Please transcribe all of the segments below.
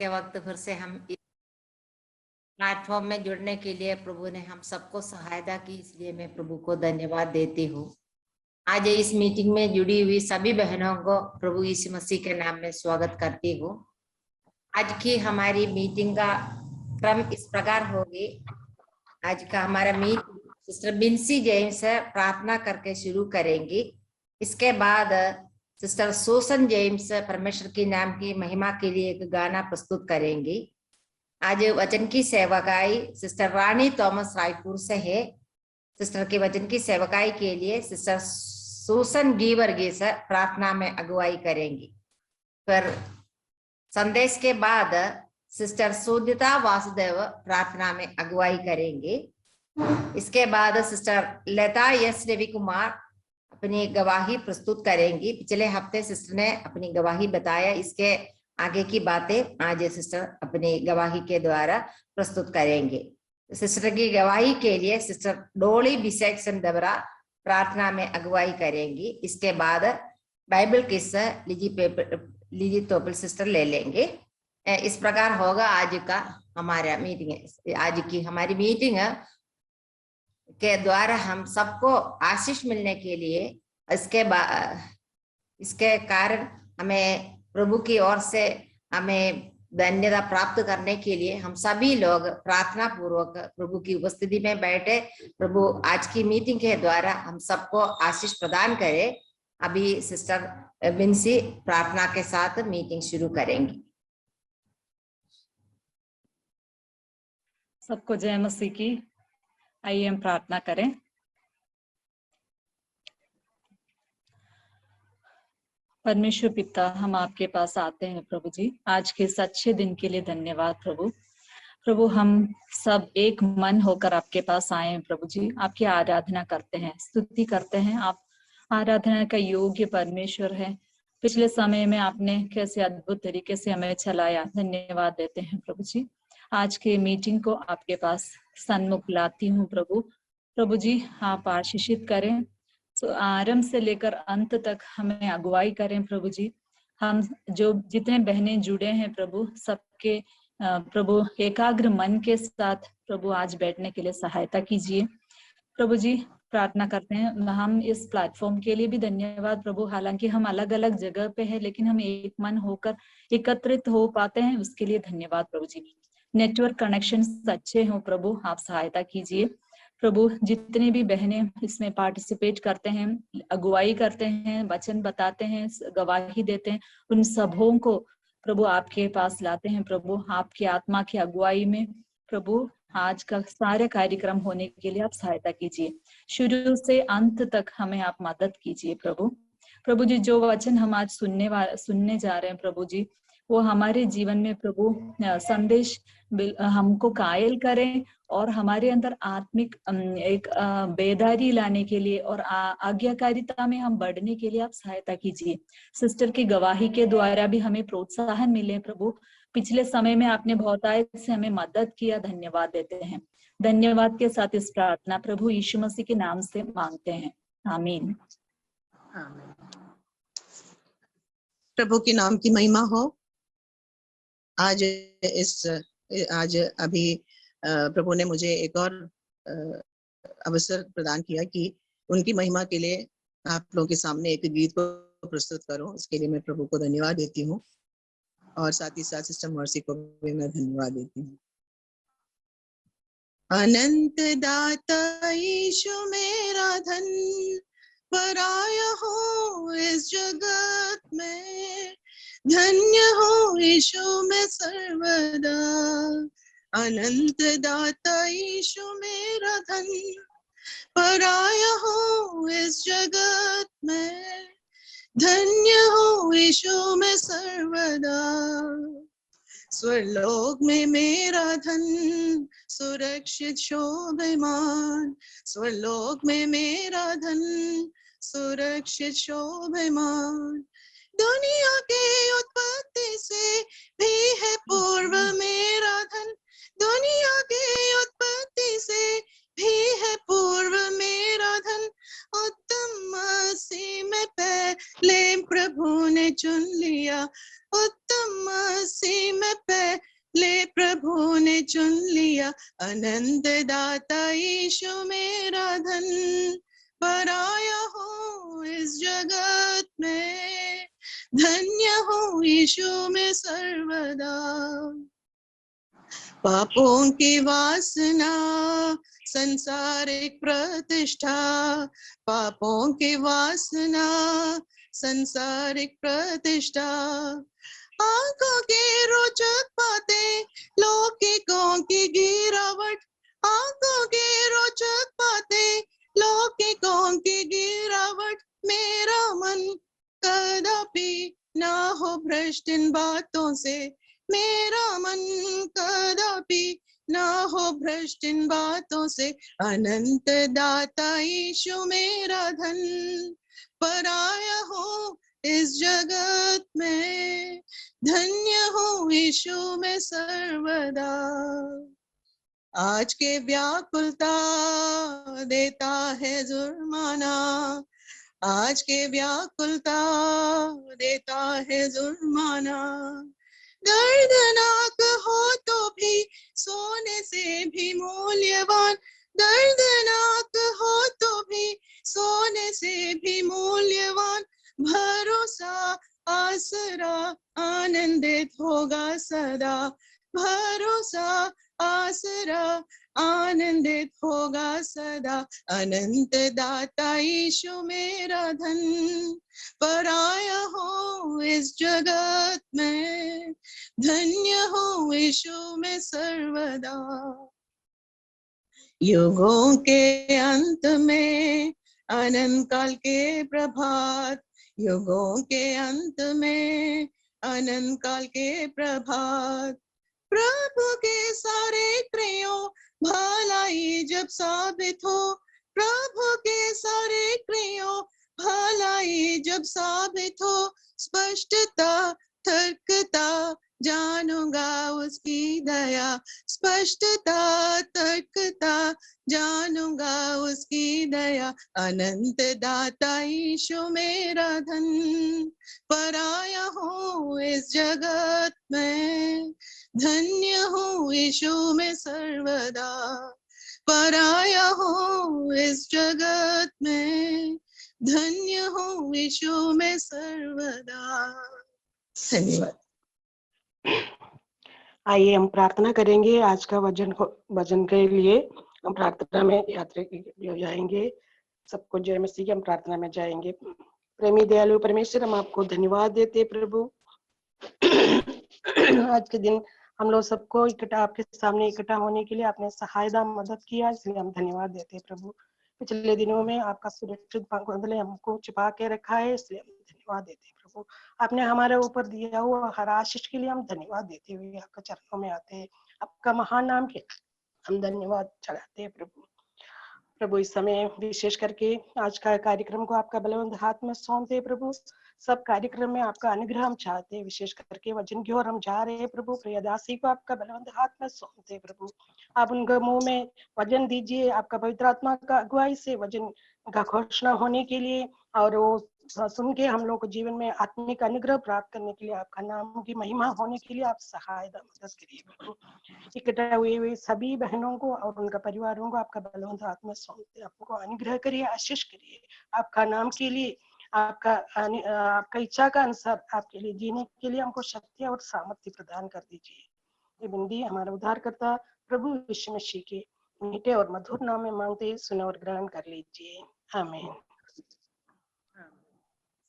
के वक्त फिर से हम इस प्लेटफॉर्म में जुड़ने के लिए प्रभु ने हम सबको सहायता की, इसलिए मैं प्रभु को धन्यवाद देती हूँ। आज इस मीटिंग में जुड़ी हुई सभी बहनों को प्रभु यीशु मसीह के नाम में स्वागत करती हूँ। आज की हमारी मीटिंग का क्रम इस प्रकार होगी। आज का हमारा मीटिंग सिस्टर बिन्सी जेम्स प्रार्थना करके शुरू करेंगी। इसके बाद सिस्टर सूसन जेम्स परमेश्वर के नाम की महिमा के लिए एक गाना प्रस्तुत करेंगी। आज वचन की सेवकाई सिस्टर रानी थॉमस रायपुर से है। सिस्टर के वचन की सेवकाई के लिए सिस्टर सूसन गीवर्गीस प्रार्थना में अगुवाई करेंगी। फिर संदेश के बाद सिस्टर सुदिता वासुदेव प्रार्थना में अगुवाई करेंगे। इसके बाद सिस्टर लता एस रवि कुमार अपनी गवाही प्रस्तुत करेंगी। पिछले हफ्ते सिस्टर ने अपनी गवाही बताया, इसके आगे की बातें आज सिस्टर अपनी गवाही के द्वारा प्रस्तुत करेंगे। सिस्टर की गवाही के लिए सिस्टर डोली बिसेक्सन दबरा प्रार्थना में अगुवाई करेंगी। इसके बाद बाइबल किस लीजी तोपल सिस्टर ले लेंगे। इस प्रकार होगा आज का हमारा मीटिंग। आज की हमारी मीटिंग के द्वारा हम सबको आशीष मिलने के लिए इसके कारण हमें प्रभु की ओर से हमें धन्यता प्राप्त करने के लिए हम सभी लोग प्रार्थना पूर्वक प्रभु की उपस्थिति में बैठे प्रभु आज की मीटिंग के द्वारा हम सबको आशीष प्रदान करे। अभी सिस्टर बिन्सी प्रार्थना के साथ मीटिंग शुरू करेंगी। सबको जय मसीह की। आइए हम प्रार्थना करें। परमेश्वर पिता, हम आपके पास आते हैं प्रभु जी, आज के इस अच्छे दिन के लिए धन्यवाद प्रभु। प्रभु हम सब एक मन होकर आपके पास आए हैं प्रभु जी, आपकी आराधना करते हैं, स्तुति करते हैं। आप आराधना का योग्य परमेश्वर है। पिछले समय में आपने कैसे अद्भुत तरीके से हमें चलाया, धन्यवाद देते हैं प्रभु जी। आज के मीटिंग को आपके पास सन्मुख लाती हूँ प्रभु। प्रभु जी आप आशीषित करें, तो आरंभ से लेकर अंत तक हमें अगुवाई करें प्रभु जी। हम जो जितने बहनें जुड़े हैं प्रभु, सबके प्रभु एकाग्र मन के साथ प्रभु आज बैठने के लिए सहायता कीजिए प्रभु जी। प्रार्थना करते हैं। हम इस प्लेटफॉर्म के लिए भी धन्यवाद प्रभु। हालांकि हम अलग अलग जगह पे हैं, लेकिन हम एक मन होकर एकत्रित हो पाते हैं, उसके लिए धन्यवाद प्रभु जी। नेटवर्क कनेक्शन अच्छे हो प्रभु, आप सहायता कीजिए प्रभु। जितने भी बहनें इसमें पार्टिसिपेट करते हैं, अगुवाई करते हैं, वचन बताते हैं, गवाही देते हैं, उन सबों को प्रभु आपके पास लाते हैं प्रभु। आपकी आत्मा की अगुवाई में प्रभु आज का सारे कार्यक्रम होने के लिए आप सहायता कीजिए। शुरू से अंत तक हमें आप मदद कीजिए प्रभु। प्रभु जी जो वचन हम आज सुनने जा रहे हैं प्रभु जी, वो हमारे जीवन में प्रभु संदेश हमको कायल करें और हमारे अंदर आत्मिक एक बेदारी लाने के लिए और आज्ञाकारिता में हम बढ़ने के लिए आप सहायता कीजिए। सिस्टर की गवाही के द्वारा भी हमें प्रोत्साहन मिले प्रभु। पिछले समय में आपने बहुतायत से हमें मदद किया, धन्यवाद देते हैं। धन्यवाद के साथ इस प्रार्थना प्रभु यीशु मसीह के नाम से मांगते हैं, आमीन। प्रभु के नाम की महिमा हो। आज अभी प्रभु ने मुझे एक और अवसर प्रदान किया कि उनकी महिमा के लिए आप लोगों के सामने एक गीत को प्रस्तुत करूं। इसके लिए मैं प्रभु को धन्यवाद देती हूँ और साथ ही साथ सिस्टर मर्सी को भी मैं धन्यवाद देती हूँ। अनंत दाता यीशु मेरा धन, पराया हो इस जगत में, धन्य हो यीशु में सर्वदा। अनंत दाता यीशु मेरा धन, पराया हो इस जगत में, धन्य हो यीशु में सर्वदा। स्वर्लोक में मेरा धन सुरक्षित शोभमान, स्वर्लोक में मेरा धन सुरक्षित शोभमान। दुनिया के उत्पत्ति से भी है पूर्व मेरा धन, दुनिया के उत्पत्ति से भी है पूर्व मेरा धन। उत्तम मसीह में पहले प्रभु ने चुन लिया, उत्तम मसीह में पहले ले प्रभु ने चुन लिया अनंत दाता यीशु मेरा धन, पराया हूँ इस जगत में, धन्य हूँ यीशु में सर्वदा। पापों की वासना संसारिक प्रतिष्ठा, पापों की वासना संसारिक प्रतिष्ठा, आंखों की रोचक बातें लौकिकों की गिरावट, आंखों की रोचक बातें लौकिकों की गिरावट, मेरा मन कदापि ना हो भ्रष्ट इन बातों से, मेरा मन कदापि ना हो भ्रष्ट इन बातों से, अनंत दाता यीशु मेरा धन, पराया हूँ इस जगत में, धन्य हूँ यीशु में सर्वदा। आज के व्याकुलता देता है जुर्माना, आज के व्याकुलता देता है जुर्माना, दर्दनाक हो तो भी सोने से भी मूल्यवान, दर्दनाक हो तो भी सोने से भी मूल्यवान, भरोसा आसरा आनंदित होगा सदा, भरोसा आसरा आनंदित होगा सदा, अनंत दाता यीशु मेरा धन, पराया हूँ इस जगत में, धन्य हूँ यीशु में सर्वदा। युगों के अंत में अनंत काल के प्रभात, युगों के अंत में अनंत काल के प्रभात, प्रभु के सारे क्रियों भलाई जब साबित हो, प्रभु के सारे क्रियों भलाई जब साबित हो, स्पष्टता तर्कता जानूंगा उसकी दया, स्पष्टता तर्कता जानूंगा उसकी दया, अनंत दाता यीशु मेरा धन, पराया हूँ इस जगत में, धन्य हूँ यीशु में सर्वदा, पराया हूँ इस जगत में, धन्य हूँ यीशु में सर्वदा। धन्यवाद। आइए हम प्रार्थना करेंगे। आज का वचन के लिए हम प्रार्थना में यात्रा जाएंगे। सबको जय मसीह की हम प्रार्थना में जाएंगे। प्रेमी दयालु परमेश्वर, हम आपको धन्यवाद देते प्रभु। आज के दिन हम लोग सबको इकट्ठा आपके सामने इकट्ठा होने के लिए आपने सहायता मदद किया, इसलिए हम धन्यवाद देते प्रभु। पिछले दिनों में आपका सुरक्षित बदले हमको छिपा के रखा है, इसलिए हम धन्यवाद देते प्रभु। आपने हमारे ऊपर दिया हुआ हर आशीष के लिए हम धन्यवाद देते हुए आपके चरणों में आते हैं। आपका महान नाम के हम धन्यवाद चढ़ाते हैं प्रभु। इस समय विशेष करके आज का कार्यक्रम को आपका बलवंत हाथ में सौंपते प्रभु। सब कार्यक्रम में आपका अनुग्रह हम चाहते हैं, विशेष करके वचन की ओर हम जा रहे हैं प्रभु। प्रियदासी को आपका बलवंत हाथ में सौंपते प्रभु। आप उनके मुंह में वचन दीजिए, आपका पवित्र आत्मा का अगुवाई से वचन का घोषणा होने के लिए, और वो सुन के हम लोग को जीवन में आत्मिक अनुग्रह प्राप्त करने के लिए, आपका नाम की महिमा होने के लिए आप सहायता मदद करिए प्रभु। इकट्ठा हुए सभी बहनों को और उनका परिवारों को आपका बलवंत हाथ में सौंपते, आपको अनुग्रह करिए, आशीष करिए। आपका नाम के लिए, आपका इच्छा का अनुसार आपके लिए जीने के लिए हमको शक्ति और सामर्थ्य प्रदान कर दीजिए। ये बिंदी हमारा उद्धारकर्ता प्रभु यीशु मसीह के मीठे और मधुर नाम में मांगते, सुने और ग्रहण कर लीजिए। आमीन।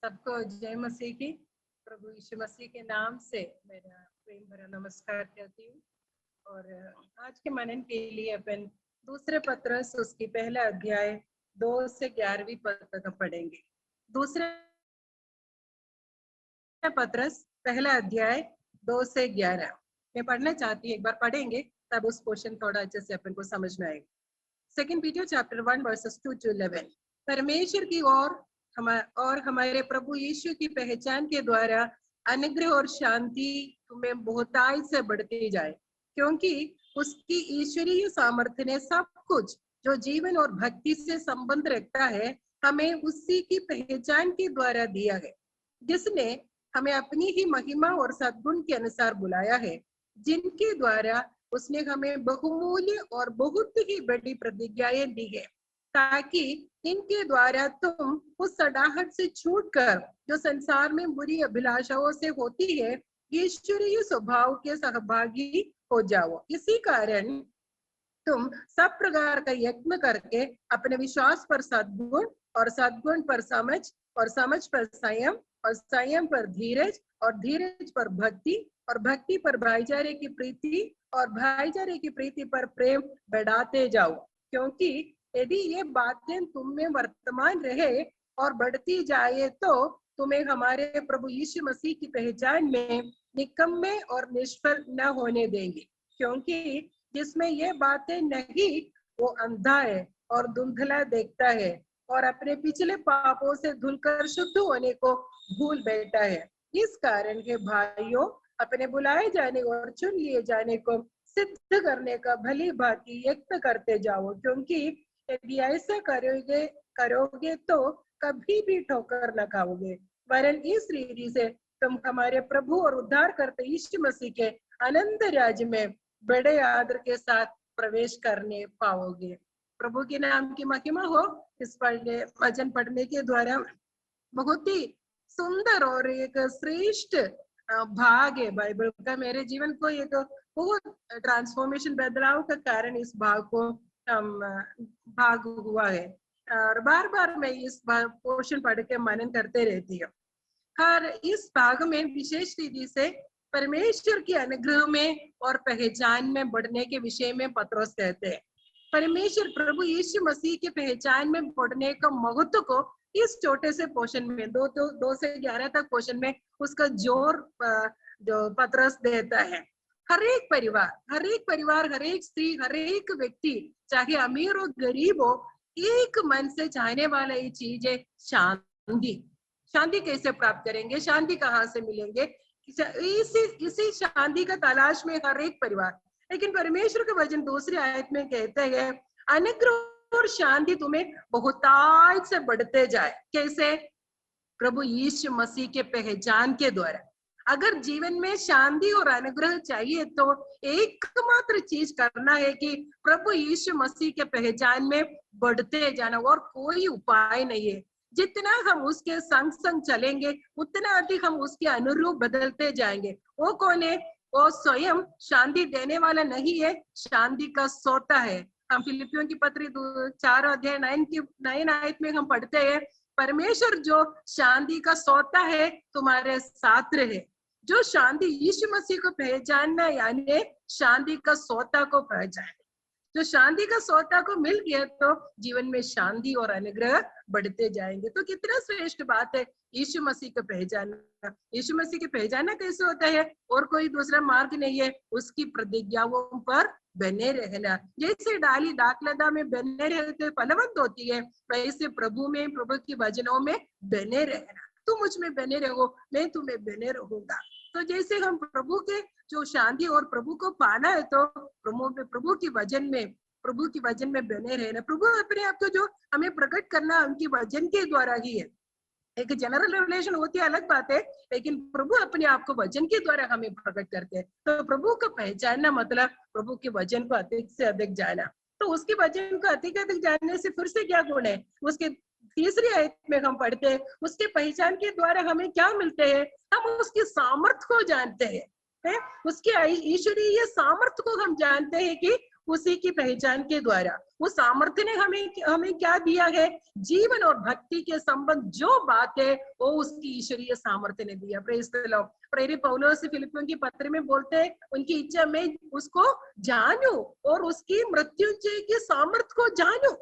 सबको जय मसीह की। प्रभु यीशु मसीह के नाम से मेरा प्रेम भरा नमस्कार करती हूँ। और आज के मनन के लिए अपन दूसरे पत्रस उसकी पहला अध्याय 2 से 11वीं पद तक पढ़ेंगे। दूसरे पत्रस पहला अध्याय 2 से 11 मैं पढ़ना चाहती हूँ, एक बार पढ़ेंगे तब उस पोर्शन थोड़ा अच्छे से अपन को समझ में आएगा। 2 पीटर चैप्टर 1 वर्सेस 2 to 11। परमेश्वर की ओर और हमारे प्रभु यीशु की पहचान के द्वारा अनुग्रह और शांति तुम्हें बहुतायत से बढ़ती जाए, क्योंकि उसकी ईश्वरीय सामर्थ्य ने सब कुछ जो जीवन और भक्ति से संबंध रखता है हमें उसी की पहचान के द्वारा दिया है, जिसने हमें अपनी ही महिमा और सद्गुण के अनुसार बुलाया है। जिनके द्वारा उसने हमें बहुमूल्य और बहुत ही बड़ी प्रतिज्ञाएं दी है, ताकि इनके द्वारा तुम उस सड़ाहट से छूटकर जो संसार में बुरी अभिलाषाओं से होती है, ईश्वरीय स्वभाव के सहभागी हो जाओ। इसी कारण तुम सब प्रकार का यत्न करके अपने विश्वास पर सद्गुण और सद्गुण पर समझ और समझ पर संयम और संयम पर धीरज और धीरज पर भक्ति और भक्ति पर भाईचारे की प्रीति और भाईचारे की प्रीति पर प्रेम बढ़ाते जाओ। क्योंकि यदि ये बातें तुम में वर्तमान रहे और बढ़ती जाए तो तुम्हें हमारे प्रभु यीशु मसीह की पहचान में निकम्मे और निष्फल न होने देंगे। क्योंकि जिसमें ये बातें नहीं वो अंधा है और धुंधला देखता है और अपने पिछले पापों से धुलकर शुद्ध होने को भूल बैठा है। इस कारण के भाइयों, अपने बुलाए जाने और चुन लिए जाने को सिद्ध करने का भली भांति यत्न करते जाओ। क्योंकि यदि ऐसा करोगे तो कभी भी ठोकर न खाओगे, वरन इस रीति से तुम हमारे प्रभु और उद्धार करते यीशु मसीह के अनंत राज्य में बड़े आदर के साथ प्रवेश करने पाओगे। प्रभु के नाम की महिमा हो। इस वचन पढ़ने के द्वारा बहुत ही सुंदर और एक श्रेष्ठ भाग है बाइबल का। मेरे जीवन को एक बहुत ट्रांसफॉर्मेशन, बदलाव का कारण इस भाग को भाग हुआ है और बार बार मैं इस पोर्शन पढ़ के मनन करते रहती हूँ। हर इस भाग में विशेष रीति से परमेश्वर के अनुग्रह में और पहचान में बढ़ने के विषय में पत्रोस कहते हैं। परमेश्वर प्रभु यीशु मसीह की पहचान में बढ़ने का महत्व को इस छोटे से पोर्शन में 2 से 11 तक पोर्शन में उसका जोर जो पत्रोस देता है। हर एक परिवार, हर एक स्त्री, हर एक व्यक्ति, चाहे अमीर हो गरीब हो, एक मन से चाहने वाला ये चीज है शांति। शांति कैसे प्राप्त करेंगे? शांति कहाँ से मिलेंगे? इसी शांति का तलाश में हर एक परिवार। लेकिन परमेश्वर का वचन दूसरी आयत में कहते हैं अनुग्रह और शांति तुम्हें बहुतायत से बढ़ते जाए। कैसे? प्रभु यीशु मसीह के पहचान के द्वारा। अगर जीवन में शांति और अनुग्रह चाहिए तो एकमात्र चीज करना है कि प्रभु यीशु मसीह के पहचान में बढ़ते जाना, और कोई उपाय नहीं है। जितना हम उसके संग संग चलेंगे उतना अधिक हम उसके अनुरूप बदलते जाएंगे। वो कौन है? वो स्वयं शांति देने वाला नहीं है, शांति का सोता है। हम फिलिपियों की पत्री 4 अध्याय 9 आयत में हम पढ़ते हैं, परमेश्वर जो शांति का सोता है तुम्हारे साथ रहे। जो शांति यीशु मसीह को पहचानना यानी शांति का सोता को पहचान। जो शांति का सोता को मिल गया तो जीवन में शांति और अनुग्रह बढ़ते जाएंगे। तो कितना श्रेष्ठ बात है यीशु मसीह को पहचानना। यीशु मसीह को पहचानना कैसे होता है? और कोई दूसरा मार्ग नहीं है, उसकी प्रतिज्ञाओं पर बने रहना। जैसे डाली दाखलता में बने रहते फलवंत होती है, वैसे प्रभु में, प्रभु की वचनों में बने रहना। तुम मुझ में बने रहो, मैं तुम्हें बने रहूंगा। तो जैसे हम प्रभु के जो शांति और प्रभु को पाना है तो प्रभु की वचन में बने रहना। प्रभु अपने आप को जो हमें प्रकट करना उनकी वचन के द्वारा ही है। एक जनरल रेवलेशन होती है, अलग बात है, लेकिन प्रभु अपने आप को वचन के द्वारा हमें प्रकट करते हैं। तो प्रभु को पहचानना मतलब प्रभु के वचन को अधिक से अधिक जाना। तो उसके वचन को अधिक अधिक जानने से फिर से क्या गुण है? उसके तीसरी आयत में हम पढ़ते हैं, उसके पहचान के द्वारा हमें क्या मिलते हैं? हम उसकी सामर्थ्य को जानते हैं, उसके ईश्वरीय सामर्थ्य को हम जानते हैं कि उसी की पहचान के द्वारा उस सामर्थ्य ने हमें क्या दिया है? जीवन और भक्ति के संबंध जो बात है वो उसकी ईश्वरीय सामर्थ्य ने दिया। Praise the Lord. प्रेरित पौलुस फिलिपियों की पत्र में बोलते हैं उनकी इच्छा में उसको जानूं और उसकी मृत्युंजय की सामर्थ्य को जानूं।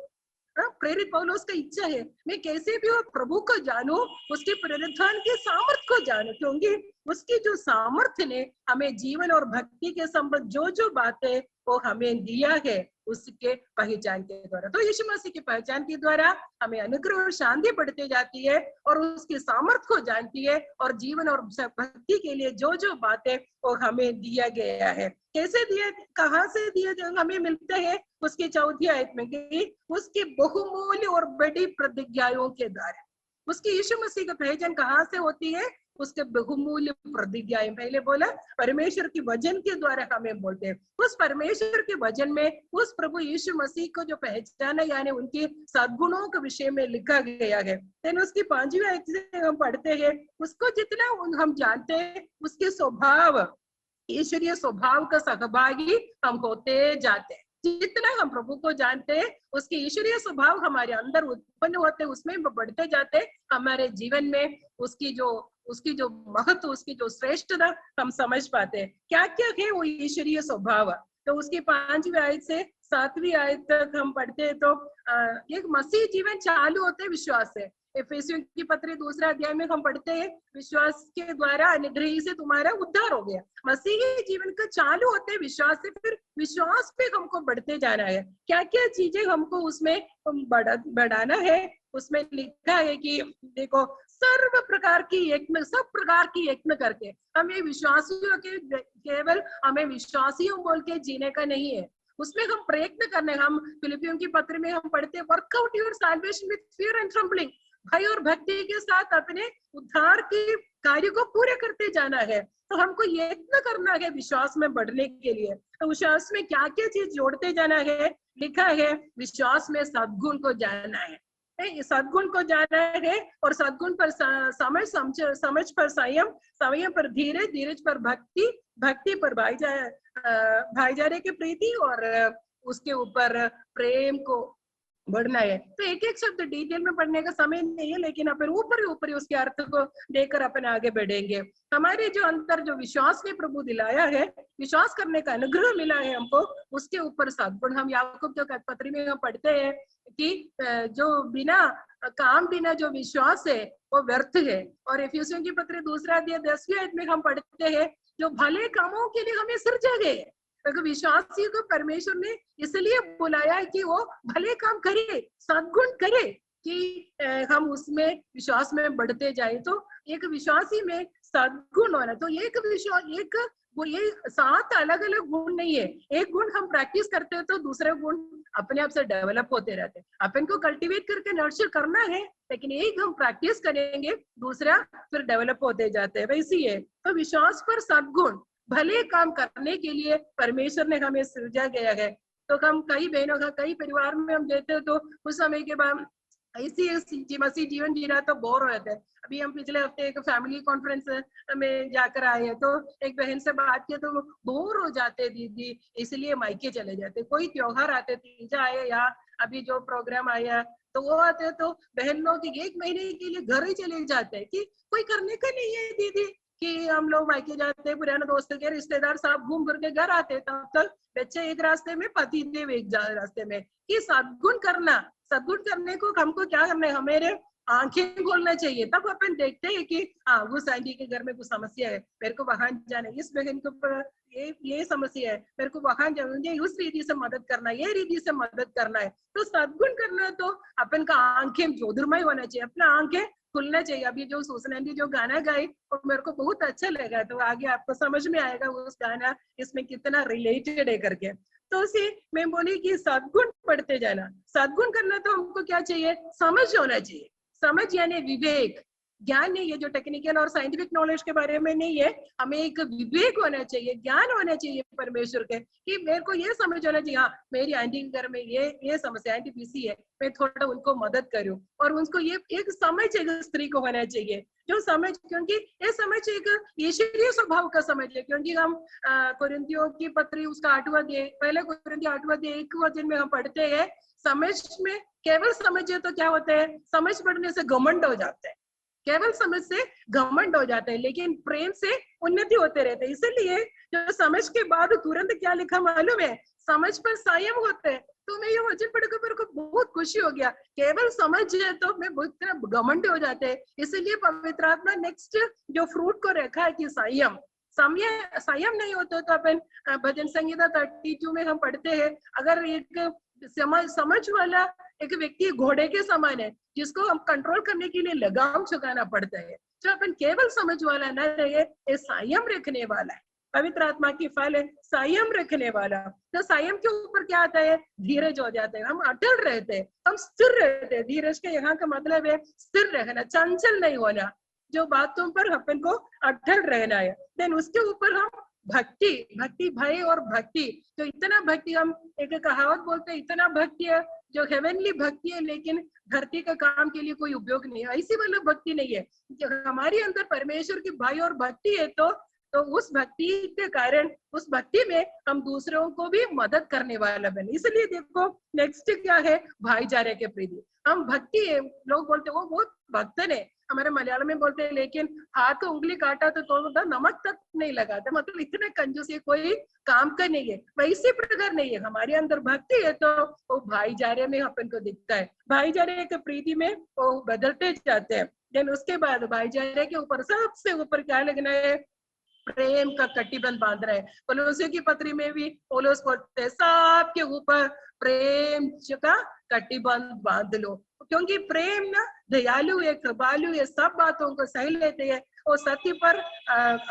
प्रेरित पौलुस का इच्छा है मैं कैसे भी हो प्रभु को जानूं, उसके पुनरुत्थान के सामर्थ्य को जानूं, क्योंकि उसकी जो सामर्थ्य ने हमें जीवन और भक्ति के संबंध जो बातें वो हमें दिया है उसके पहचान के द्वारा। तो यीशु मसीह की पहचान के द्वारा हमें अनुग्रह और शांति बढ़ती जाती है और उसकी सामर्थ्य को जानती है, और जीवन और भक्ति के लिए जो बातें वो हमें दिया गया है। कैसे दिया, कहाँ से दिया हमें मिलते हैं? उसकी 4वीं आयत में कि उसकी बहुमूल्य और बड़ी प्रतिज्ञाओं के द्वारा। उसकी यीशु मसीह का पहचान कहाँ से होती है? उसके बहुमूल्य प्रतिज्ञाएं, पहले बोला परमेश्वर के वचन के द्वारा हमें बोलते हैं। उस परमेश्वर के वचन में उस प्रभु यीशु मसीह को जो पहचाना, यानी उनके सद्गुणों के विषय में लिखा गया है। लेकिन उसकी 5वीं आयत से हम पढ़ते हैं, उसको जितना हम जानते हैं उसके स्वभाव, ईश्वरीय स्वभाव का सहभागी हम होते जाते हैं। जितना हम प्रभु को जानते हैं उसके ईश्वरीय स्वभाव हमारे अंदर उत्पन्न होते, उसमें बढ़ते जाते, हमारे जीवन में उसकी जो महत्व, उसकी जो श्रेष्ठता हम समझ पाते हैं। क्या क्या है वो ईश्वरीय स्वभाव। तो उसकी 5वीं आयत से 7वीं आयत तक हम पढ़ते हैं तो एक मसीह जीवन चालू होते हैं विश्वास से। एफेसियों की पत्री 2 अध्याय में हम पढ़ते हैं, विश्वास के द्वारा अनुग्रह से तुम्हारा उद्धार हो गया। मसीही जीवन का चालू होते हैं विश्वास से, फिर विश्वास पे हमको बढ़ते जाना है। क्या क्या चीजें हमको उसमें बढ़ाना है, उसमें लिखा है कि देखो, सर्व प्रकार की यत्न, सब प्रकार की यत्न करके हमें विश्वासियों के, केवल हमें विश्वासियों बोल के जीने का नहीं है, उसमें हम प्रयत्न करने। हम फिलिपियों की पत्र में हम पढ़ते हैं, workout your salvation with fear and trembling, भय और भक्ति के साथ अपने उद्धार के कार्य को पूरे करते जाना है। तो हमको यत्न करना है विश्वास में बढ़ने के लिए। तो विश्वास में क्या क्या चीज जोड़ते जाना है, लिखा है विश्वास में सद्गुण को जानना है, सद्गुण को जाना है, और सद्गुण पर समझ पर संयम, संयम पर धीरज, धीरज पर भक्ति, भक्ति पर भाईचारे की प्रीति, और उसके ऊपर प्रेम को बढ़ना है। तो एक एक शब्द डिटेल में पढ़ने का समय नहीं है, लेकिन अपन ऊपर उसके अर्थ को देकर अपन आगे बढ़ेंगे। हमारे जो अंतर जो विश्वास ने प्रभु दिलाया है, विश्वास करने का अनुग्रह मिला है हमको, उसके ऊपर सद्गुण। हम याकूब जो पत्री में हम पढ़ते हैं कि जो बिना जो विश्वास है वो व्यर्थ है। और एफिसियों की पत्री 2 अध्याय 10वीं आयत में हम पढ़ते हैं, जो भले कामों के लिए हमें सृजा गए, क्योंकि विश्वासी को परमेश्वर ने इसलिए बुलाया है कि वो भले काम करे, सद्गुण करे, कि हम उसमें विश्वास में बढ़ते जाए। तो एक विश्वासी में सद्गुण होना, तो एक विश्वास, वो ये 7 अलग अलग गुण नहीं है। एक गुण हम प्रैक्टिस करते हैं तो दूसरे गुण अपने आप से डेवलप होते रहते हैं। अपन को कल्टीवेट करके नर्चर करना है, लेकिन एक हम प्रैक्टिस करेंगे, दूसरा फिर डेवलप होते जाते हैं। वैसे ही है। तो विश्वास पर सद्गुण, भले काम करने के लिए परमेश्वर ने हमें सृजा गया है। तो हम कई बहनों का, कई परिवार में हम देते हो तो कुछ समय के बाद ऐसी मसीह जीवन जी रहा तो बोर हो जाते हैं। अभी हम पिछले हफ्ते एक फैमिली कॉन्फ्रेंस में जाकर आए हैं, तो एक बहन से बात की तो बोर हो जाते दीदी, इसलिए मायके चले जाते। कोई त्योहार आते, तीजा आए या अभी जो प्रोग्राम आया तो वो आते, तो बहन लोग 1 महीने के लिए घर ही चले जाते हैं कि कोई करने का नहीं है दीदी, कि हम लोग मायके जाते हैं, पुराने दोस्तों के रिश्तेदार सब घूम फिर के घर आते, तब तक बच्चे एक रास्ते में, पति देव एक रास्ते में। कि सद्गुण करना, सद्गुण करने को हमको क्या करना है, हमारे आंखें खोलना चाहिए। तब अपन देखते हैं कि हाँ, उस आंटी के घर में कुछ समस्या है, मेरे को वहां जाना है, इस बहन को ये समस्या है, मेरे को वहां जाना, उस रीति से मदद करना है, ये रीति से मदद करना है। तो सद्गुण करना तो अपन का आंखें ज्योतिर्मय होना चाहिए, अपना आंखें खुलना चाहिए। अभी जो सूचना ने जो गाना गाई वो मेरे को बहुत अच्छा लगा, तो आगे आपको समझ में आएगा उस गाना इसमें कितना रिलेटेड है करके। तो उसी मैं बोली कि सद्गुण पढ़ते जाना, सद्गुण करना तो हमको क्या चाहिए, समझ होना चाहिए। समझ यानी विवेक, ज्ञान नहीं है जो टेक्निकल और साइंटिफिक नॉलेज के बारे में नहीं है, हमें एक विवेक होना चाहिए, ज्ञान होना चाहिए परमेश्वर के, कि मेरे को ये समझ होना चाहिए, हाँ मेरी आंटी के घर में ये समस्या, आंटी बीसी है, मैं थोड़ा उनको मदद करूं। और उनको ये एक समझ एक स्त्री को होना चाहिए, जो समझ, क्योंकि ये समझ एक ईश्वरीय स्वभाव का समझ है। क्योंकि हम कोरिन्थियों की पत्री उसका 8वां अध्याय, पहले कोरिन्थियों 8वां अध्याय 1 वचन में हम पढ़ते हैं, समझ में केवल समझे तो क्या होता है, समझ पढ़ने से घमंड हो जाता है, केवल समझ से घमंड हो जाता है, लेकिन प्रेम से उन्नति होते रहते हैं। इसलिए जो समझ के बाद तुरंत क्या लिखा मालूम है, समझ पर संयम होते हैं। तो मैं ये वचन पढ़कर मेरे को बहुत खुशी हो गया, केवल समझ है तो मैं बहुत घमंड हो जाते हैं। इसलिए पवित्र आत्मा नेक्स्ट जो फ्रूट को रखा है कि संयम, संयम नहीं होता तो अपन भजन संहिता 32 में हम पढ़ते हैं, अगर एक समझ वाला एक व्यक्ति घोड़े के समान है, जिसको हम कंट्रोल करने के लिए लगाम चुकाना पड़ता है। जो अपन केवल समझ वाला न रहे, ये संयम रखने वाला है। पवित्र आत्मा की फल है संयम रखने वाला। तो संयम के ऊपर क्या आता है, धीरज हो जाता है, हम अटल रहते हैं, हम स्थिर रहते हैं। धीरज के यहाँ का मतलब है स्थिर रहना, चंचल नहीं होना। जो बातों पर अपन को अटल रहना है। देन उसके ऊपर हम भक्ति भय और भक्ति, जो इतना भक्ति, हम एक कहावत बोलते हैं इतना भक्ति है जो हेवनली भक्ति है लेकिन धरती का काम के लिए कोई उपयोग नहीं है, ऐसी वाला भक्ति नहीं है। जो हमारे अंदर परमेश्वर की भय और भक्ति है तो उस भक्ति के कारण, उस भक्ति में हम दूसरों को भी मदद करने वाला बने। इसलिए देखो नेक्स्ट क्या है, भाईचारे के प्रति हम भक्ति है। लोग बोलते वो बहुत भक्तन है, हमारे मलयालम में बोलते हैं, लेकिन हाथ को उंगली काटा तो नमक तक नहीं लगाते, मतलब इतने कंजूस ये कोई काम का नहीं है। वैसे प्रकार नहीं है, हमारे अंदर भक्ति है तो वो भाईचारे में अपन को दिखता है, भाईचारे के प्रीति में वो बदलते जाते हैं। देन उसके बाद भाईचारे के ऊपर सबसे ऊपर क्या लगना है, प्रेम का कटिबंध बांध रहा है। कोलोसियों की पत्री में भी पौलुस बोलते हैं सबके ऊपर प्रेम का कटिबंध बांध लो, क्योंकि प्रेम ना दयालु है, कृपालु है, सब बातों को सह लेते हैं और सत्य पर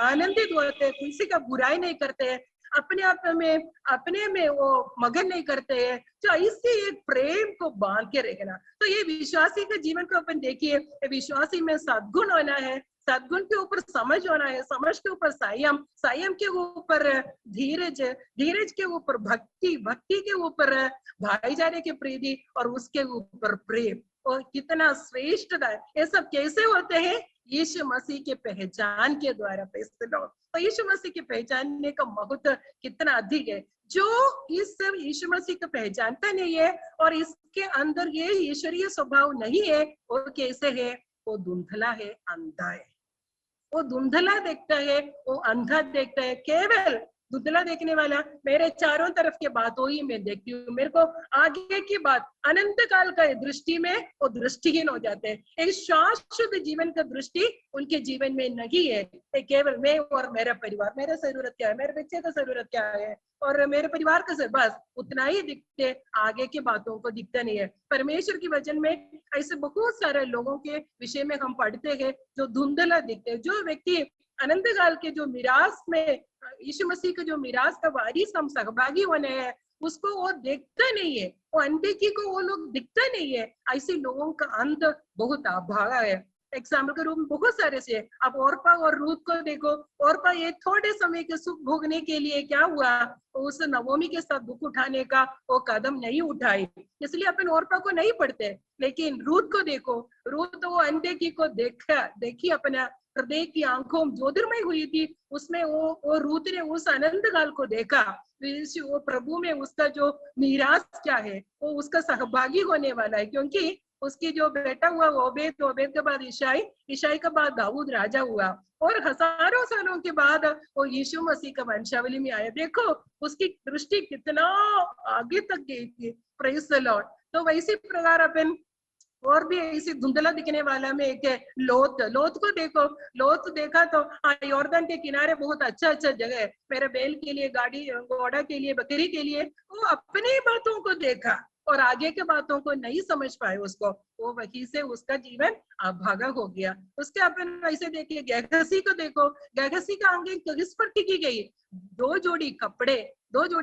आनंदित होते हैं, किसी का बुराई नहीं करते हैं, अपने में वो मगन नहीं करते हैं। तो इससे एक प्रेम को बांध के रखना, तो ये विश्वासी के जीवन को अपन देखिए, विश्वासी में सद्गुण होना है, सद्गुण के ऊपर समझ होना है, समझ के ऊपर संयम, संयम के ऊपर धीरज, धीरज के ऊपर भक्ति, भक्ति के ऊपर भाईचारे के प्रीति और उसके ऊपर प्रेम। और कितना श्रेष्ठता है, ये सब कैसे होते हैं, यीशु मसीह के पहचान के द्वारा। तो यीशु मसीह के पहचानने का महत्व कितना अधिक है। जो इस यीशु मसीह को पहचानता नहीं है और इसके अंदर ये ईश्वरीय स्वभाव नहीं है, वो कैसे है, वो धुंधला है, अंधा है। वो धुंधला देखता है, वो अंधा देखता है। केवल धुंधला देखने वाला मेरे चारों तरफ के बातों ही मैं देखती हूँ, मेरे को आगे की बात, अनंत काल का दृष्टि में वो दृष्टिहीन हो जाते हैं। एक शाश्वत जीवन का दृष्टि उनके जीवन में नहीं है। केवल मैं और मेरा परिवार, मेरा जरूरत क्या है, मेरे बच्चे का जरूरत क्या है और मेरे परिवार का जरूरत, बस उतना ही दिखते, आगे की बातों को दिखता नहीं है। परमेश्वर की वचन में ऐसे बहुत सारे लोगों के विषय में हम पढ़ते हैं जो धुंधला दिखते हैं। जो व्यक्ति अनंत काल के जो मिरास में, यीशु मसीह के जो मिरास का वारिस हम सहभागी होने हैं, उसको वो देखता नहीं है, वो अनदेखी को वो लोग दिखता नहीं है। ऐसे लोगों का अंत बहुत अभागा है। एग्जाम्पल के रूप में बहुत सारे से, अब ओरपा और रूत को देखो। ओरपा ये थोड़े समय के सुख भोगने के लिए क्या हुआ, उस नवोमी के साथ दुख उठाने का वो कदम नहीं उठाई, इसलिए अपन ओरपा को नहीं पढ़ते। लेकिन रूत को देखो, रूत वो अनदेखी को देखी अपना हृदय की आंखों ज्योतिर्मय हुई थी, उसमें वो रूत ने उस आनंद काल को देखा। वो प्रभु में उसका जो मीरास क्या है, वो उसका सहभागी होने वाला है, क्योंकि उसकी जो बेटा हुआ ओबेद, ओबेद के बाद ईशाई, ईशाई के बाद दाऊद राजा हुआ और हजारों सालों के बाद वो यीशु मसीह का वंशावली में आया। देखो उसकी दृष्टि कितना आगे तक गई थी। Praise the Lord. तो वैसे प्रकार अपन और भी इसी धुंधला दिखने वाला में एक है लोत। लोत को देखो, लोत देखा तो यॉर्दन के किनारे बहुत अच्छा जगह है, मेरे बैल के लिए, गाड़ी घोड़ा के लिए, बकरी के लिए, वो अपनी बातों को देखा और आगे के बातों को नहीं समझ पाए उसको, वो वहीं से उसका जीवन अभागा हो गया। उसके अपन ऐसे देखिए, गहसी को देखो, गहसी का आंखें किस पर टिकी गई, दो जोड़ी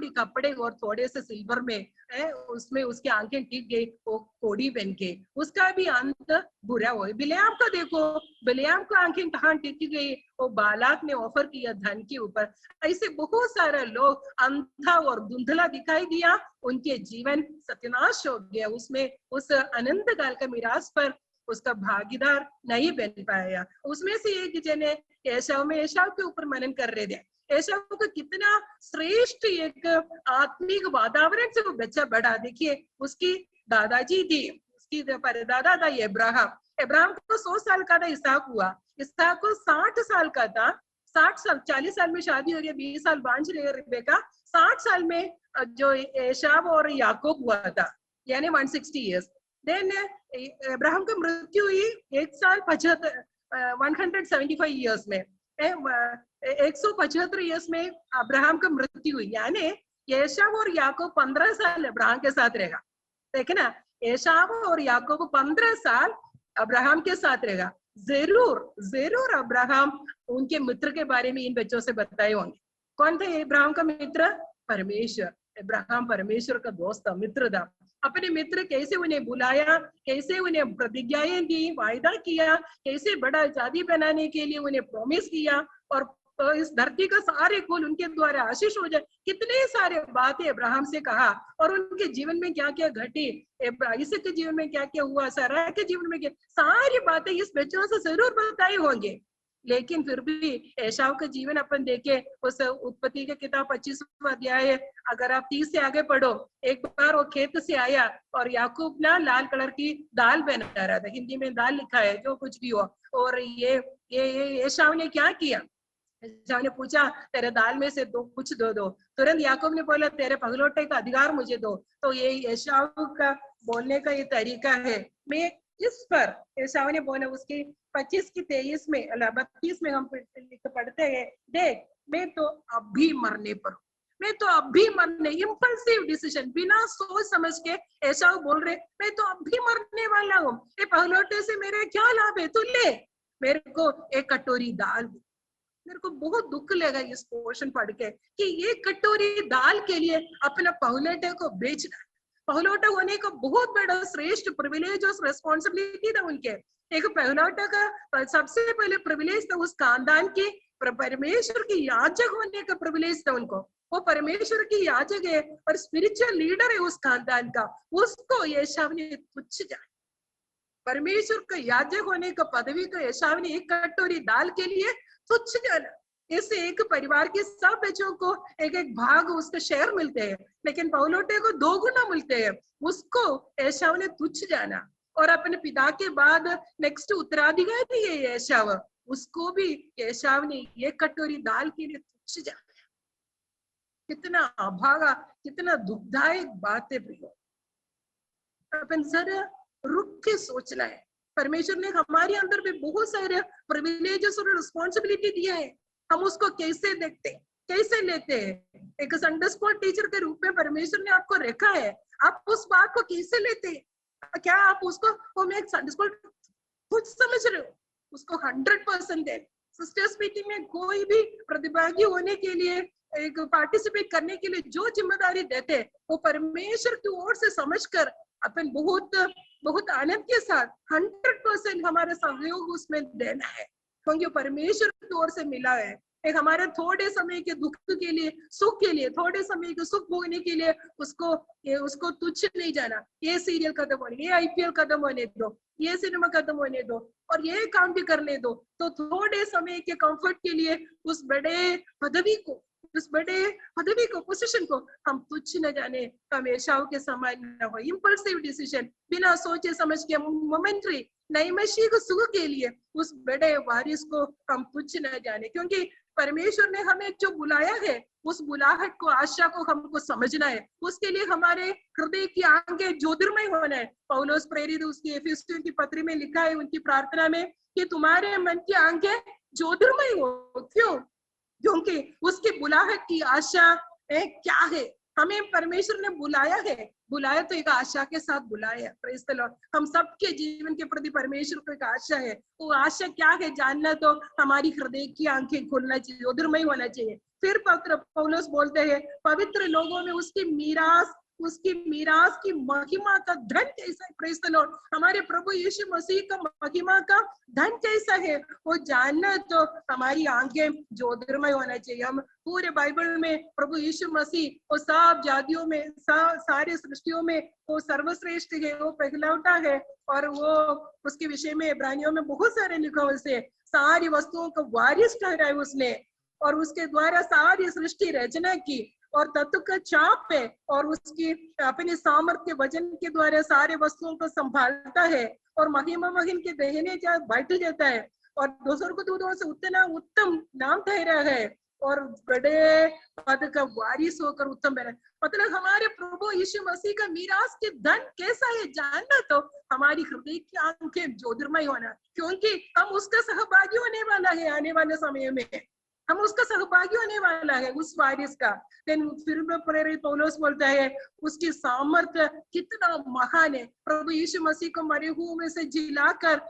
कपड़े और थोड़े से सिल्वर में है, उसमें उसकी आंखें टिक गई, वो कोड़ी बन के, उसका भी अंत बुरा हुआ। बिलेआम का देखो, बिलेआम को आंखें कहाँ टिक गई, वो बालाक ने ऑफर किया धन के ऊपर। ऐसे बहुत सारे लोग अंधा और धुंधला दिखाई दिया, उनके जीवन सत्यानाश हो गया, उसमें उस अनंत काल का मिरास पर उसका भागीदार नहीं बन पाया। उसमें से एक जने एसाव में, एसाव के ऊपर मनन कर रहे थे, एसाव को कितना श्रेष्ठ एक आत्मिक वातावरण से वो बच्चा बढ़ा। देखिए उसकी दादाजी थी, उसकी परदादा था इब्राहिम को 100 साल का था इसहाक हुआ, इसहाक को 60 साल का था, 40 साल में शादी हो गई, 20 साल बांझ रहे रिबेका, 60 साल में जो एसाव और याकूब हुआ था, यानी 160 इयर्स। देन इब्राहिम की मृत्यु हुई 175 इयर्स में, 175 इयर्स में अब्राहम की मृत्यु हुई, यानी एसाव और याकूब 15 साल अब्राहम के साथ रहेगा। देखे ना, एसाव और याकूब 15 साल अब्राहम के साथ रहेगा। जरूर अब्राहम उनके मित्र के बारे में इन बच्चों से बताए होंगे। कौन था इब्राहिम का मित्र? परमेश्वर। इब्राहिम परमेश्वर का दोस्त था, मित्र था। अपने मित्र कैसे उन्हें बुलाया, कैसे उन्हें प्रतिज्ञाएं दी, वायदा किया, कैसे बड़ा जाति बनाने के लिए उन्हें प्रॉमिस किया, और तो इस धरती का सारे कुल उनके द्वारा आशीष हो जाए, कितने सारे बातें अब्राहम से कहा, और उनके जीवन में क्या क्या घटी, इसक के जीवन में क्या क्या हुआ, सारा के जीवन में क्या, सारी बातें इस बच्चों से जरूर बताई होंगे। लेकिन फिर भी एसाव का जीवन अपन देखे, उस उत्पत्ति के किताब 25वां अध्याय, अगर आप 30 से आगे पढ़ो, एक बार वो खेत से आया और याकूब ना लाल कलर की दाल बना रहा था, हिंदी में दाल लिखा है, जो कुछ भी हो, और ये एसाव ने क्या किया, एसाव ने पूछा तेरे दाल में से दो, कुछ दो। तुरंत याकूब ने बोला तेरे पगलौटे का अधिकार मुझे दो। तो ये एसाव का बोलने का ये तरीका है। मैं इस पर एसाव ने बोला, उसकी 25 की 23 में 32 में हम पढ़ते हैं, देख मैं तो अभी मरने पर, मैं तो अभी मरने, इम्पल्सिव डिसीजन, बिना सोच समझ के एसाव बोल रहे, मैं तो अभी मरने वाला हूँ, ये पगलौटे से मेरे क्या लाभ है, तू ले मेरे को एक कटोरी दाल। मेरे को बहुत दुख लगा इस पोर्शन पढ़ के कि ये कटोरी दाल के लिए अपना पगलौटे को बेचना, पगलौटा होने का बहुत बड़ा श्रेष्ठ प्रिविलेज और रेस्पॉन्सिबिलिटी था उनके। एक पगलौटा का सबसे पहले प्रिविलेज था उस खानदान की, परमेश्वर की याजक होने का प्रिविलेज था उनको। वो परमेश्वर की याजक है और स्पिरिचुअल लीडर है उस खानदान का, उसको एसाव ने तुच्छ जाना, परमेश्वर का याजक होने का पदवी को एसाव ने एक कटोरी दाल के लिए तुच्छ जाना। इससे एक परिवार के सब बच्चों को एक एक भाग उसके शेयर मिलते हैं, लेकिन पगलौटे को 2 गुना मिलते हैं, उसको एसाव ने तुच्छ जाना। और अपने पिता के बाद नेक्स्ट उत्तराधिकारी है एसाव, उसको भी एसाव ने एक कटोरी दाल के लिए तुच्छ जाना। कितना अभागा, कितना दुखदायक बात है प्रियो। अपन जरा रुक के सोचना है, परमेश्वर ने हमारे अंदर भी बहुत सारे प्रिविलेजेस और रिस्पॉन्सिबिलिटी दिया है, हम उसको कैसे देखते, कैसे लेते हैं। एक संडे स्कूल टीचर के रूप में परमेश्वर ने आपको रखा है, आप उस बात को कैसे लेते हैं? क्या आप उसको, वो मैं एक संडे स्कूल कुछ समझ रहे हो, उसको 100% है। सिस्टर्स मीटिंग में कोई भी प्रतिभागी होने के लिए, एक पार्टिसिपेट करने के लिए जो जिम्मेदारी देते हैं, वो परमेश्वर की ओर से समझकर अपन बहुत बहुत आनंद के साथ 100% हमारा सहयोग उसमें देना है, क्योंकि परमेश्वर की ओर से मिला है। एक हमारे थोड़े समय के दुख के लिए, सुख के लिए, थोड़े समय के सुख भोगने के लिए उसको तुच्छ नहीं जाना। ये सीरियल खत्म होने, ये IPL खत्म होने दो, ये सिनेमा खत्म होने दो, और ये काम भी करने दो, तो थोड़े समय के कंफर्ट के लिए उस बड़े पदवी को, उस बड़े पदवी को, पोजीशन को हम तुच्छ न जाने, हम एसाव के समान न हो। इम्पल्सिव डिसीजन, बिना सोचे समझ के, मोमेंटरी नईमशी को सुख के लिए उस बड़े वारिस को हम तुच्छ न जाने, क्योंकि परमेश्वर ने हमें जो बुलाया है, उस बुलाहट को, आशा को हमको समझना है। उसके लिए हमारे हृदय की आंखें ज्योतिर्मय होना है। पौलुस प्रेरित उसकी एफिसियों की पत्री में लिखा है उनकी प्रार्थना में कि तुम्हारे मन की आंखें ज्योतिर्मय हो। क्यों? क्योंकि उसकी बुलाहट की आशा क्या है, हमें परमेश्वर ने बुलाया है, बुलाया तो एक आशा के साथ बुलाया। Praise the Lord. हम सबके जीवन के प्रति परमेश्वर को एक आशा है, वो आशा क्या है जानना तो हमारी हृदय की आंखें खोलना चाहिए, ज्योतिर्मय होना चाहिए। फिर पत्र पौलुस बोलते हैं, पवित्र लोगों में उसकी मीरास की महिमा का धन कैसा है। Praise the Lord. हमारे प्रभु यीशु मसीह का महिमा का धन कैसा है वो जानना तो हमारी आंखें ज्योतिर्मय होना चाहिए। हम पूरे बाइबल में प्रभु यीशु मसीह वो सब जातियों में, सारे सृष्टियों में वो सर्वश्रेष्ठ है, वो पहलौठा है, और वो उसके विषय में इब्रानियों में बहुत सारे लिखा हुआ है। सारी वस्तुओं का वारिस ठहराया उसने, और उसके द्वारा सारी सृष्टि रचना की, और तत्व का चाप है, और उसकी अपने सामर्थ्य वजन के द्वारा सारे वस्तुओं को संभालता है, और महिमा महिम के दहने बैठ जाता है, और दूसरों को दूधों से उतना उत्तम नाम ठहरा है, और बड़े पद का वारिस होकर उत्तम बना। मतलब हमारे प्रभु यीशु मसीह का मीरास के धन कैसा है जानना तो हमारी हृदय की आंखें ज्योतिर्मय होना, क्योंकि हम उसका सहभागी होने वाला है। आने वाले समय में हम उसका सहभागी होने वाला है, उस वारिस का। फिर प्रेरित पौलुस बोलता है उसकी सामर्थ्य कितना महान है। प्रभु यीशु मसीह को मरे हुए में से जिलाकर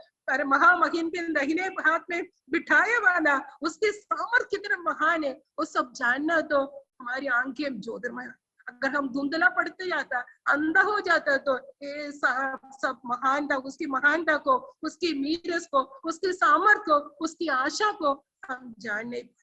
महामहिम के दाहिने हाथ में बिठाया वाला, उसकी सामर्थ्य कितना महान है, वो सब जानना तो हमारी आंखें ज्योतिर्मय। अगर हम धुंधला पड़ते जाता, अंधा हो जाता, तो ये सब महानता, उसकी महानता को, उसकी मीरस को, उसकी सामर्थ को, उसकी आशा को हम जान नहीं पाते।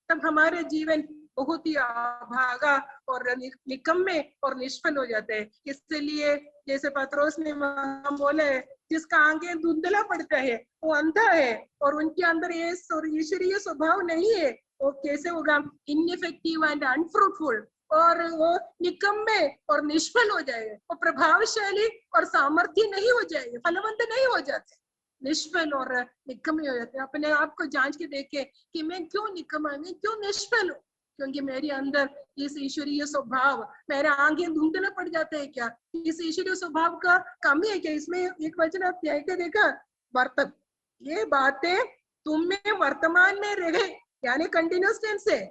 तब हमारे जीवन बहुत ही अभागा और निकम्मे और निष्फल हो जाते हैं। इसलिए जैसे पत्रोस ने हम बोले, जिसका आंखें धुंधला पड़ता है वो अंधा है और उनके अंदर ये ईश्वरीय स्वभाव नहीं है, वो कैसे होगा? इनइफेक्टिव एंड अनफ्रूटफुल, और वो निकम्मे और निष्फल हो जाएगा, वो प्रभावशाली और सामर्थ्य नहीं हो जाएंगे, फलवंत नहीं हो जाते, निष्फल और निकम्मे हो जाते हैं। अपने आप को जांच के देखे कि मैं क्यों निकम्मा, मैं क्यों निष्फल हूँ, क्योंकि मेरे अंदर इस ईश्वरीय स्वभाव, मेरे आंखें धुंधला पड़ जाते हैं क्या? इस ईश्वरीय स्वभाव का कमी है क्या? इसमें एक वचन आप क्या देखा, वर्तक, ये बातें तुम में वर्तमान में रहे, यानी कंटिन्यूस टेंस है,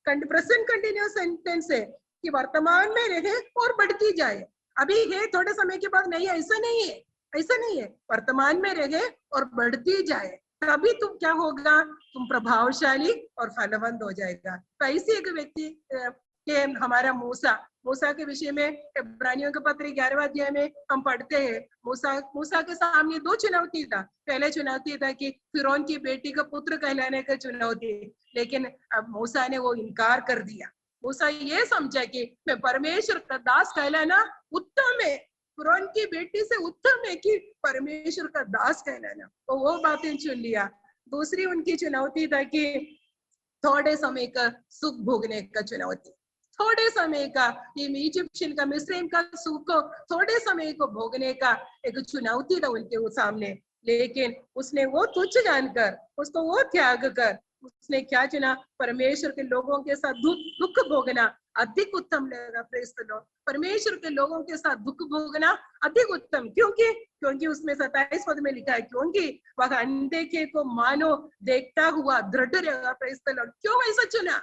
प्रेजेंट कंटिन्यूस टेंस है कि वर्तमान में रहे और बढ़ती जाए। अभी है, थोड़े समय के बाद नहीं है, ऐसा नहीं है, ऐसा नहीं है, वर्तमान में रहे और बढ़ती जाए, तभी तुम क्या होगा? तुम प्रभावशाली और फलवंत हो जाएगा। तो ऐसे एक व्यक्ति के हमारा मूसा के विषय में इब्रानियों के पत्र 11वें अध्याय में हम पढ़ते हैं। मूसा के सामने दो चुनौती था। पहले चुनौती था कि फिरौन की बेटी का पुत्र कहलाने का चुनौती, लेकिन अब मूसा ने वो इनकार कर दिया। मूसा ये समझा कि मैं परमेश्वर का दास कहलाना उत्तम है, फिरौन की बेटी से उत्तम है कि परमेश्वर का दास कहलाना, तो वो बातें चुन लिया। दूसरी उनकी चुनौती था कि थोड़े समय का सुख भोगने का चुनौती, थोड़े समय का, ये इजिप्शियन का, मिस्र का सुख को, थोड़े समय को भोगने का एक चुनौती था उनके सामने, लेकिन उसने वो तुच्छ जानकर, उसको वो त्याग कर, उसने क्या चुना? परमेश्वर के लोगों के साथ दुख भोगना अधिक उत्तम लगा। Praise the Lord. परमेश्वर के लोगों के साथ दुख भोगना अधिक उत्तम, क्योंकि उसमें 27 पद में लिखा है, क्योंकि वह अनदेखे को मानो देखता हुआ दृढ़ रहेगा। Praise the Lord. क्यों ऐसा चुना?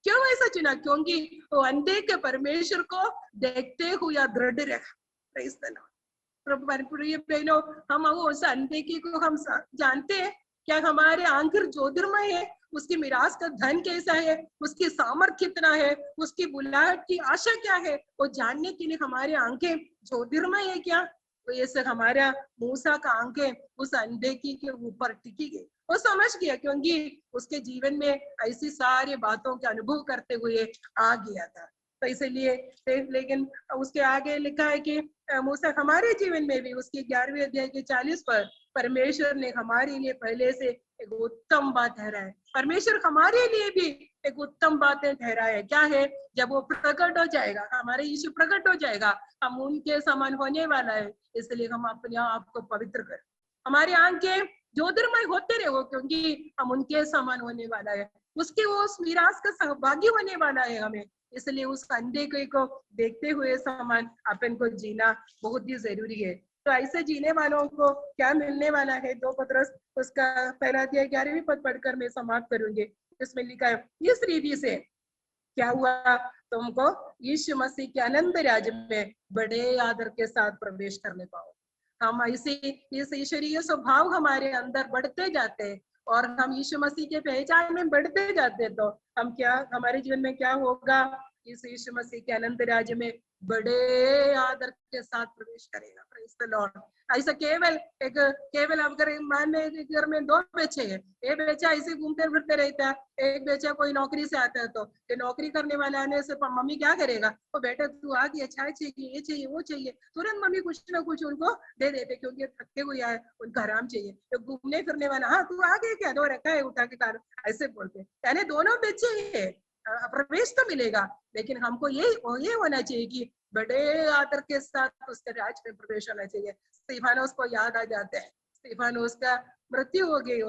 क्यों ऐसा चुना? क्योंकि वो अनदेखे परमेश्वर को देखते हुए दृढ़ रहेगा। Praise the Lord. प्रिय बहनों, हम उस अनदेखी को हम जानते हैं क्या? हमारे आंखिर ज्योतिर्मय है, उसकी मिरास का धन कैसा है, उसकी सामर्थ्य कितना है, उसकी बुलाहट की आशा क्या है, वो जानने के लिए हमारे आंखें ज्योतिर्मय है क्या? तो ये सब हमारा मूसा का आंखें उस अनदेखी के ऊपर टिकी गई, वो समझ गया, क्योंकि उसके जीवन में ऐसी सारी बातों के अनुभव करते हुए आ गया था। तो इसलिए लेकिन उसके आगे लिखा है कि मूसा हमारे जीवन में भी, उसके 11वें अध्याय के 40 पर, परमेश्वर ने हमारे लिए पहले से एक उत्तम बात ठहराया है। परमेश्वर हमारे लिए भी एक उत्तम बातें ठहराया है। क्या है? जब वो प्रकट हो जाएगा, हमारे यीशु प्रकट हो जाएगा, हम उनके समान होने वाला है, इसलिए हम अपने आप को पवित्र करें, हमारी आंखें ज्योतिर्मय होते रहो, क्योंकि हम उनके समान होने वाला है, उसके वो उस मिरास का सहभागी होने वाला है हमें। इसलिए उस अनदेखी को देखते हुए समान अपन को जीना बहुत ही जरूरी है। तो ऐसे जीने वालों को क्या मिलने वाला है? 2 पत्रस उसका पहला अध्याय 11वीं पद पढ़कर मैं समाप्त करूंगी। इसमें लिखा है, इस रीति से क्या हुआ? तुमको यीशु मसीह के अनंत राज्य में बड़े आदर के साथ प्रवेश करने पाओ। हम इस ईश्वरीय स्वभाव हमारे अंदर बढ़ते जाते हैं और हम यीशु मसीह के पहचान में बढ़ते जाते हैं, तो हम क्या, हमारे जीवन में क्या होगा? इस यीशु मसीह के अनंत राज्य में बड़े आदर के साथ प्रवेश करेगा। Praise the Lord. ऐसा केवल अगर मान में घर में 2 बच्चे हैं, एक बच्चा ऐसे घूमते फिरते रहता है, एक बच्चा कोई नौकरी से आता है, तो ये नौकरी करने वाले आने से मम्मी क्या करेगा? वो बेटा तू आ गया, चाय चाहिए, ये चाहिए, वो चाहिए, तुरंत मम्मी कुछ ना कुछ उनको दे देते, क्योंकि थके हुए आए, उनको आराम चाहिए। तो घूमने फिरने वाला, हाँ तू आ गया क्या, दो रखा है उठा के कार, ऐसे बोलते। यानी दोनों बच्चे है, प्रवेश तो मिलेगा, लेकिन हमको ये होना चाहिए कि बड़े आदर के साथ उसके राज में प्रवेश होना चाहिए। स्तिफानोस को याद आ जाते हैं, स्तिफानोस का मृत्यु हो गई,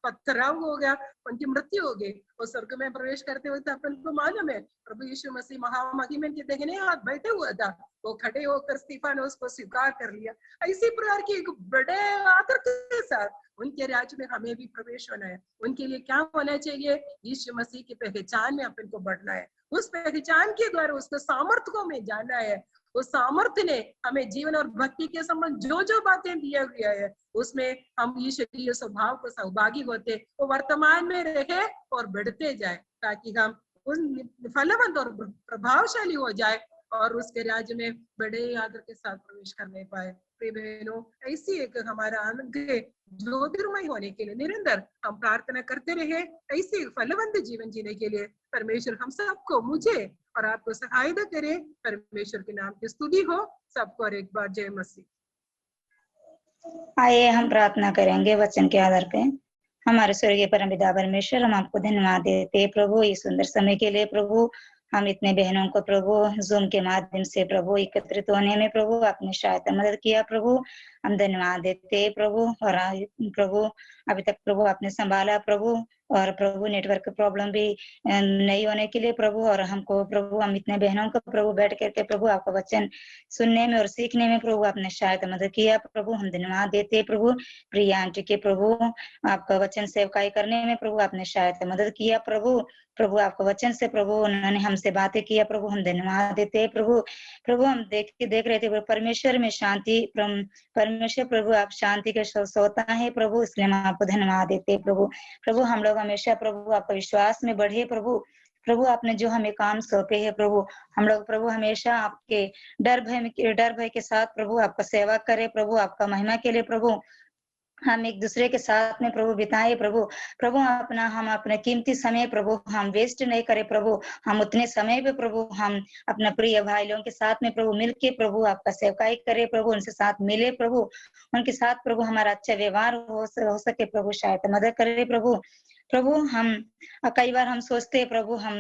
पत्थराव हो गया, उनकी मृत्यु हो गई, वो स्वर्ग में प्रवेश करते हुए अपन को मालूम है, प्रभु यीशु मसीह महामहिमन के दाहिने हाथ बैठे हुआ था, वो खड़े होकर स्तिफानोस को स्वीकार कर लिया। इसी प्रकार की एक बड़े आदर के साथ उनके राज्य में हमें भी प्रवेश होना है। उनके लिए क्या होना चाहिए? यीशु मसीह की पहचान में अपन को बढ़ना है, उस पहचान के द्वारा उसके सामर्थ्य को हमें जानना है। उस सामर्थ्य ने हमें जीवन और भक्ति के संबंध जो बातें दिया गया है, उसमें हम ईश्वरीय स्वभाव को सहभागी होते, वो वर्तमान में रहे और बढ़ते जाए, ताकि हम उन फलवंत और प्रभावशाली हो जाए और उसके राज्य में बड़े आदर के साथ प्रवेश करने पाए। प्रिय बहनों, ऐसी एक हमारा अंग ज्योतिर्मय होने के लिए निरंतर हम प्रार्थना करते रहे। ऐसी फलवंत जीवन जीने के लिए परमेश्वर हम सबको, मुझे और आपको सहायता करे। परमेश्वर के नाम की स्तुति हो सबको। और एक बार जय मसीह। आइए हम प्रार्थना करेंगे वचन के आधार पे। हमारे स्वर्गीय परम पिता परमेश्वर, हम आपको धन्यवाद देते हैं प्रभु इस सुंदर समय के लिए। प्रभु हम इतने बहनों को प्रभु जूम के माध्यम से प्रभु एकत्रित होने में प्रभु आपने सहायता मदद किया। प्रभु हम धन्यवाद देते हैं प्रभु। और प्रभु अभी तक प्रभु आपने संभाला प्रभु, और प्रभु नेटवर्क प्रॉब्लम भी नहीं होने के लिए प्रभु। और हमको प्रभु, हम इतने बहनों को प्रभु बैठ करके प्रभु आपका वचन सुनने में और सीखने में प्रभु आपने सहायता मदद किया। प्रभु हम धन्यवाद देते हैं प्रभु। प्रिया आंटी के प्रभु आपका वचन सेवकाई करने में प्रभु आपने सहायता मदद किया। प्रभु प्रभु आपका वचन से प्रभु उन्होंने हमसे बातें किया। प्रभु हम धन्यवाद देते हैं प्रभु। प्रभु हम देख रहे थे परमेश्वर में शांति, परमेश्वर प्रभु आप शांति के सोता है प्रभु, इसलिए हम आपको धन्यवाद देते हैं प्रभु। प्रभु हम लोग हमेशा प्रभु आपका विश्वास में बढ़े प्रभु। प्रभु आपने जो हमें काम सौंपे है प्रभु, हम लोग प्रभु हमेशा आपके डर भय के साथ प्रभु आपका सेवा करे प्रभु, आपका महिमा के लिए प्रभु हम एक दूसरे के साथ में प्रभु बिताए प्रभु। प्रभु हम अपने कीमती समय प्रभु हम वेस्ट नहीं करे प्रभु। हम उतने समय पे प्रभु हम अपना प्रिय भाई लोगों के साथ में प्रभु मिलके प्रभु आपका सेवकाई करे प्रभु, उनसे साथ मिले प्रभु, उनके साथ प्रभु हमारा अच्छा व्यवहार हो सके प्रभु, शायद मदद करे प्रभु। प्रभु हम कई बार हम सोचते हैं प्रभु, हम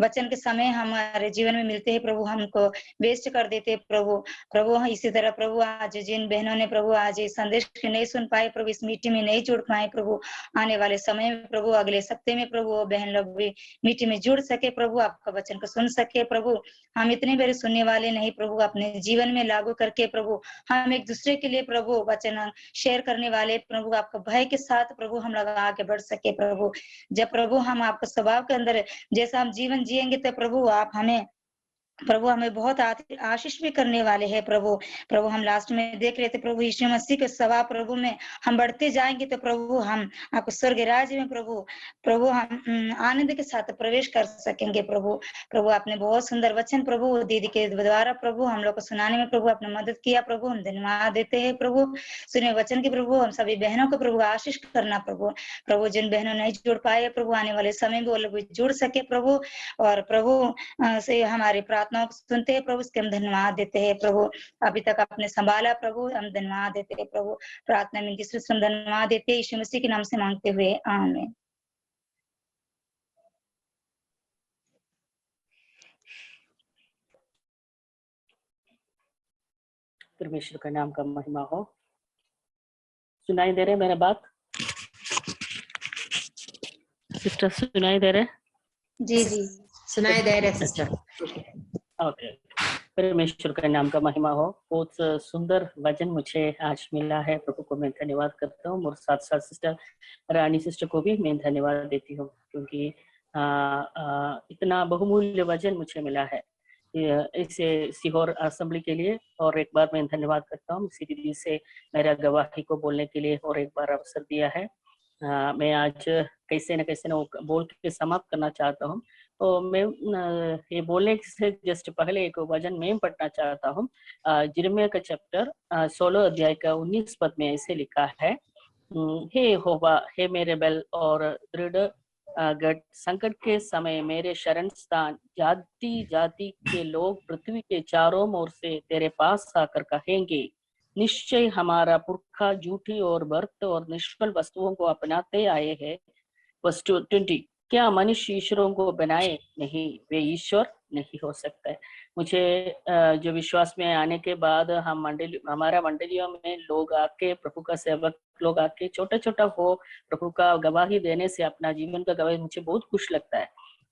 वचन के समय हमारे जीवन में मिलते हैं प्रभु हमको वेस्ट कर देते हैं प्रभु। प्रभु इसी तरह प्रभु आज जिन बहनों ने प्रभु आज इस संदेश नहीं सुन पाए प्रभु, इस मीटिंग में नहीं जुड़ पाए प्रभु, आने वाले समय में प्रभु अगले सप्ताह में प्रभु वो बहन लोग भी मीटिंग में जुड़ सके प्रभु, आपका वचन को सुन सके प्रभु। हम इतने बड़े सुनने वाले नहीं प्रभु, अपने जीवन में लागू करके प्रभु हम एक दूसरे के लिए प्रभु वचन शेयर करने वाले प्रभु, आपका भय के साथ प्रभु हम लोग आगे बढ़ सके प्रभु। जब प्रभु हम आपके स्वभाव के अंदर जैसा हम जीवन जिएंगे तो प्रभु आप हमें बहुत आशीष भी करने वाले हैं प्रभु। प्रभु हम लास्ट में देख रहे थे प्रभु यीशु मसीह के स्वभाव प्रभु में हम बढ़ते जाएंगे तो प्रभु हम आपको स्वर्ग राज्य में प्रभु हम आनंद के साथ प्रवेश कर सकेंगे प्रभु। प्रभु आपने बहुत सुंदर वचन प्रभु दीदी के द्वारा प्रभु हम लोग को सुनाने में प्रभु आपने मदद किया प्रभु, हम धन्यवाद देते हैं प्रभु। सुने वचन के प्रभु हम सभी बहनों को प्रभु आशीष करना प्रभु जिन बहनों नहीं जुड़ पाए प्रभु आने वाले समय में वो लोग जुड़ सके प्रभु। और प्रभु से हमारी प्रार्थनाओं को सुनते हैं प्रभु, इसके हम धन्यवाद देते हैं प्रभु। अभी तक आपने संभाला प्रभु, हम धन्यवाद देते हैं प्रभु। प्रार्थना में जिस हम धन्यवाद देते हैं यीशु मसीह के नाम से मांगते हुए आमीन। परमेश्वर का नाम का महिमा हो। सुनाई दे रहे मेरा बात? सिस्टर सुनाई दे रहे? जी सुनाई दे रहे सिस्टर। ओके, परमेश्वर का नाम का महिमा हो। बहुत सुंदर वचन मुझे आज मिला है, प्रभु को मैं धन्यवाद करता हूँ और साथ साथ सिस्टर रानी सिस्टर को भी मैं धन्यवाद देती हूँ, क्योंकि इतना बहुमूल्य वचन मुझे मिला है इसे सीहोर असेंबली के लिए। और एक बार मैं धन्यवाद करता हूँ इसी दीदी से मेरा गवाही को बोलने के लिए और एक बार अवसर दिया है। मैं आज कैसे न कैसे न बोल के समाप्त करना चाहता हूँ। तो मैं ये बोलने से जस्ट पहले एक वचन मैं पढ़ना चाहता हूँ। यिर्मयाह का चैप्टर 16 अध्याय का 19 पद में ऐसे लिखा है, हे यहोवा, हे मेरे बल और दृढ़ गढ़, संकट के समय मेरे शरण स्थान, जाति जाति के लोग पृथ्वी के चारों ओर से तेरे पास आकर कहेंगे, निश्चय हमारा पुरखा झूठी और व्यर्थ और निष्फल वस्तुओं को अपनाते आए हैं। वर्स 20, क्या मनुष्य ईश्वरों को बनाए? नहीं, वे ईश्वर नहीं हो सकता है। मुझे जो विश्वास में आने के बाद हमारा मंडलियों में लोग आके, प्रभु का सेवक लोग आके छोटा छोटा हो प्रभु का गवाही देने से, अपना जीवन का गवाही, मुझे बहुत खुश लगता है।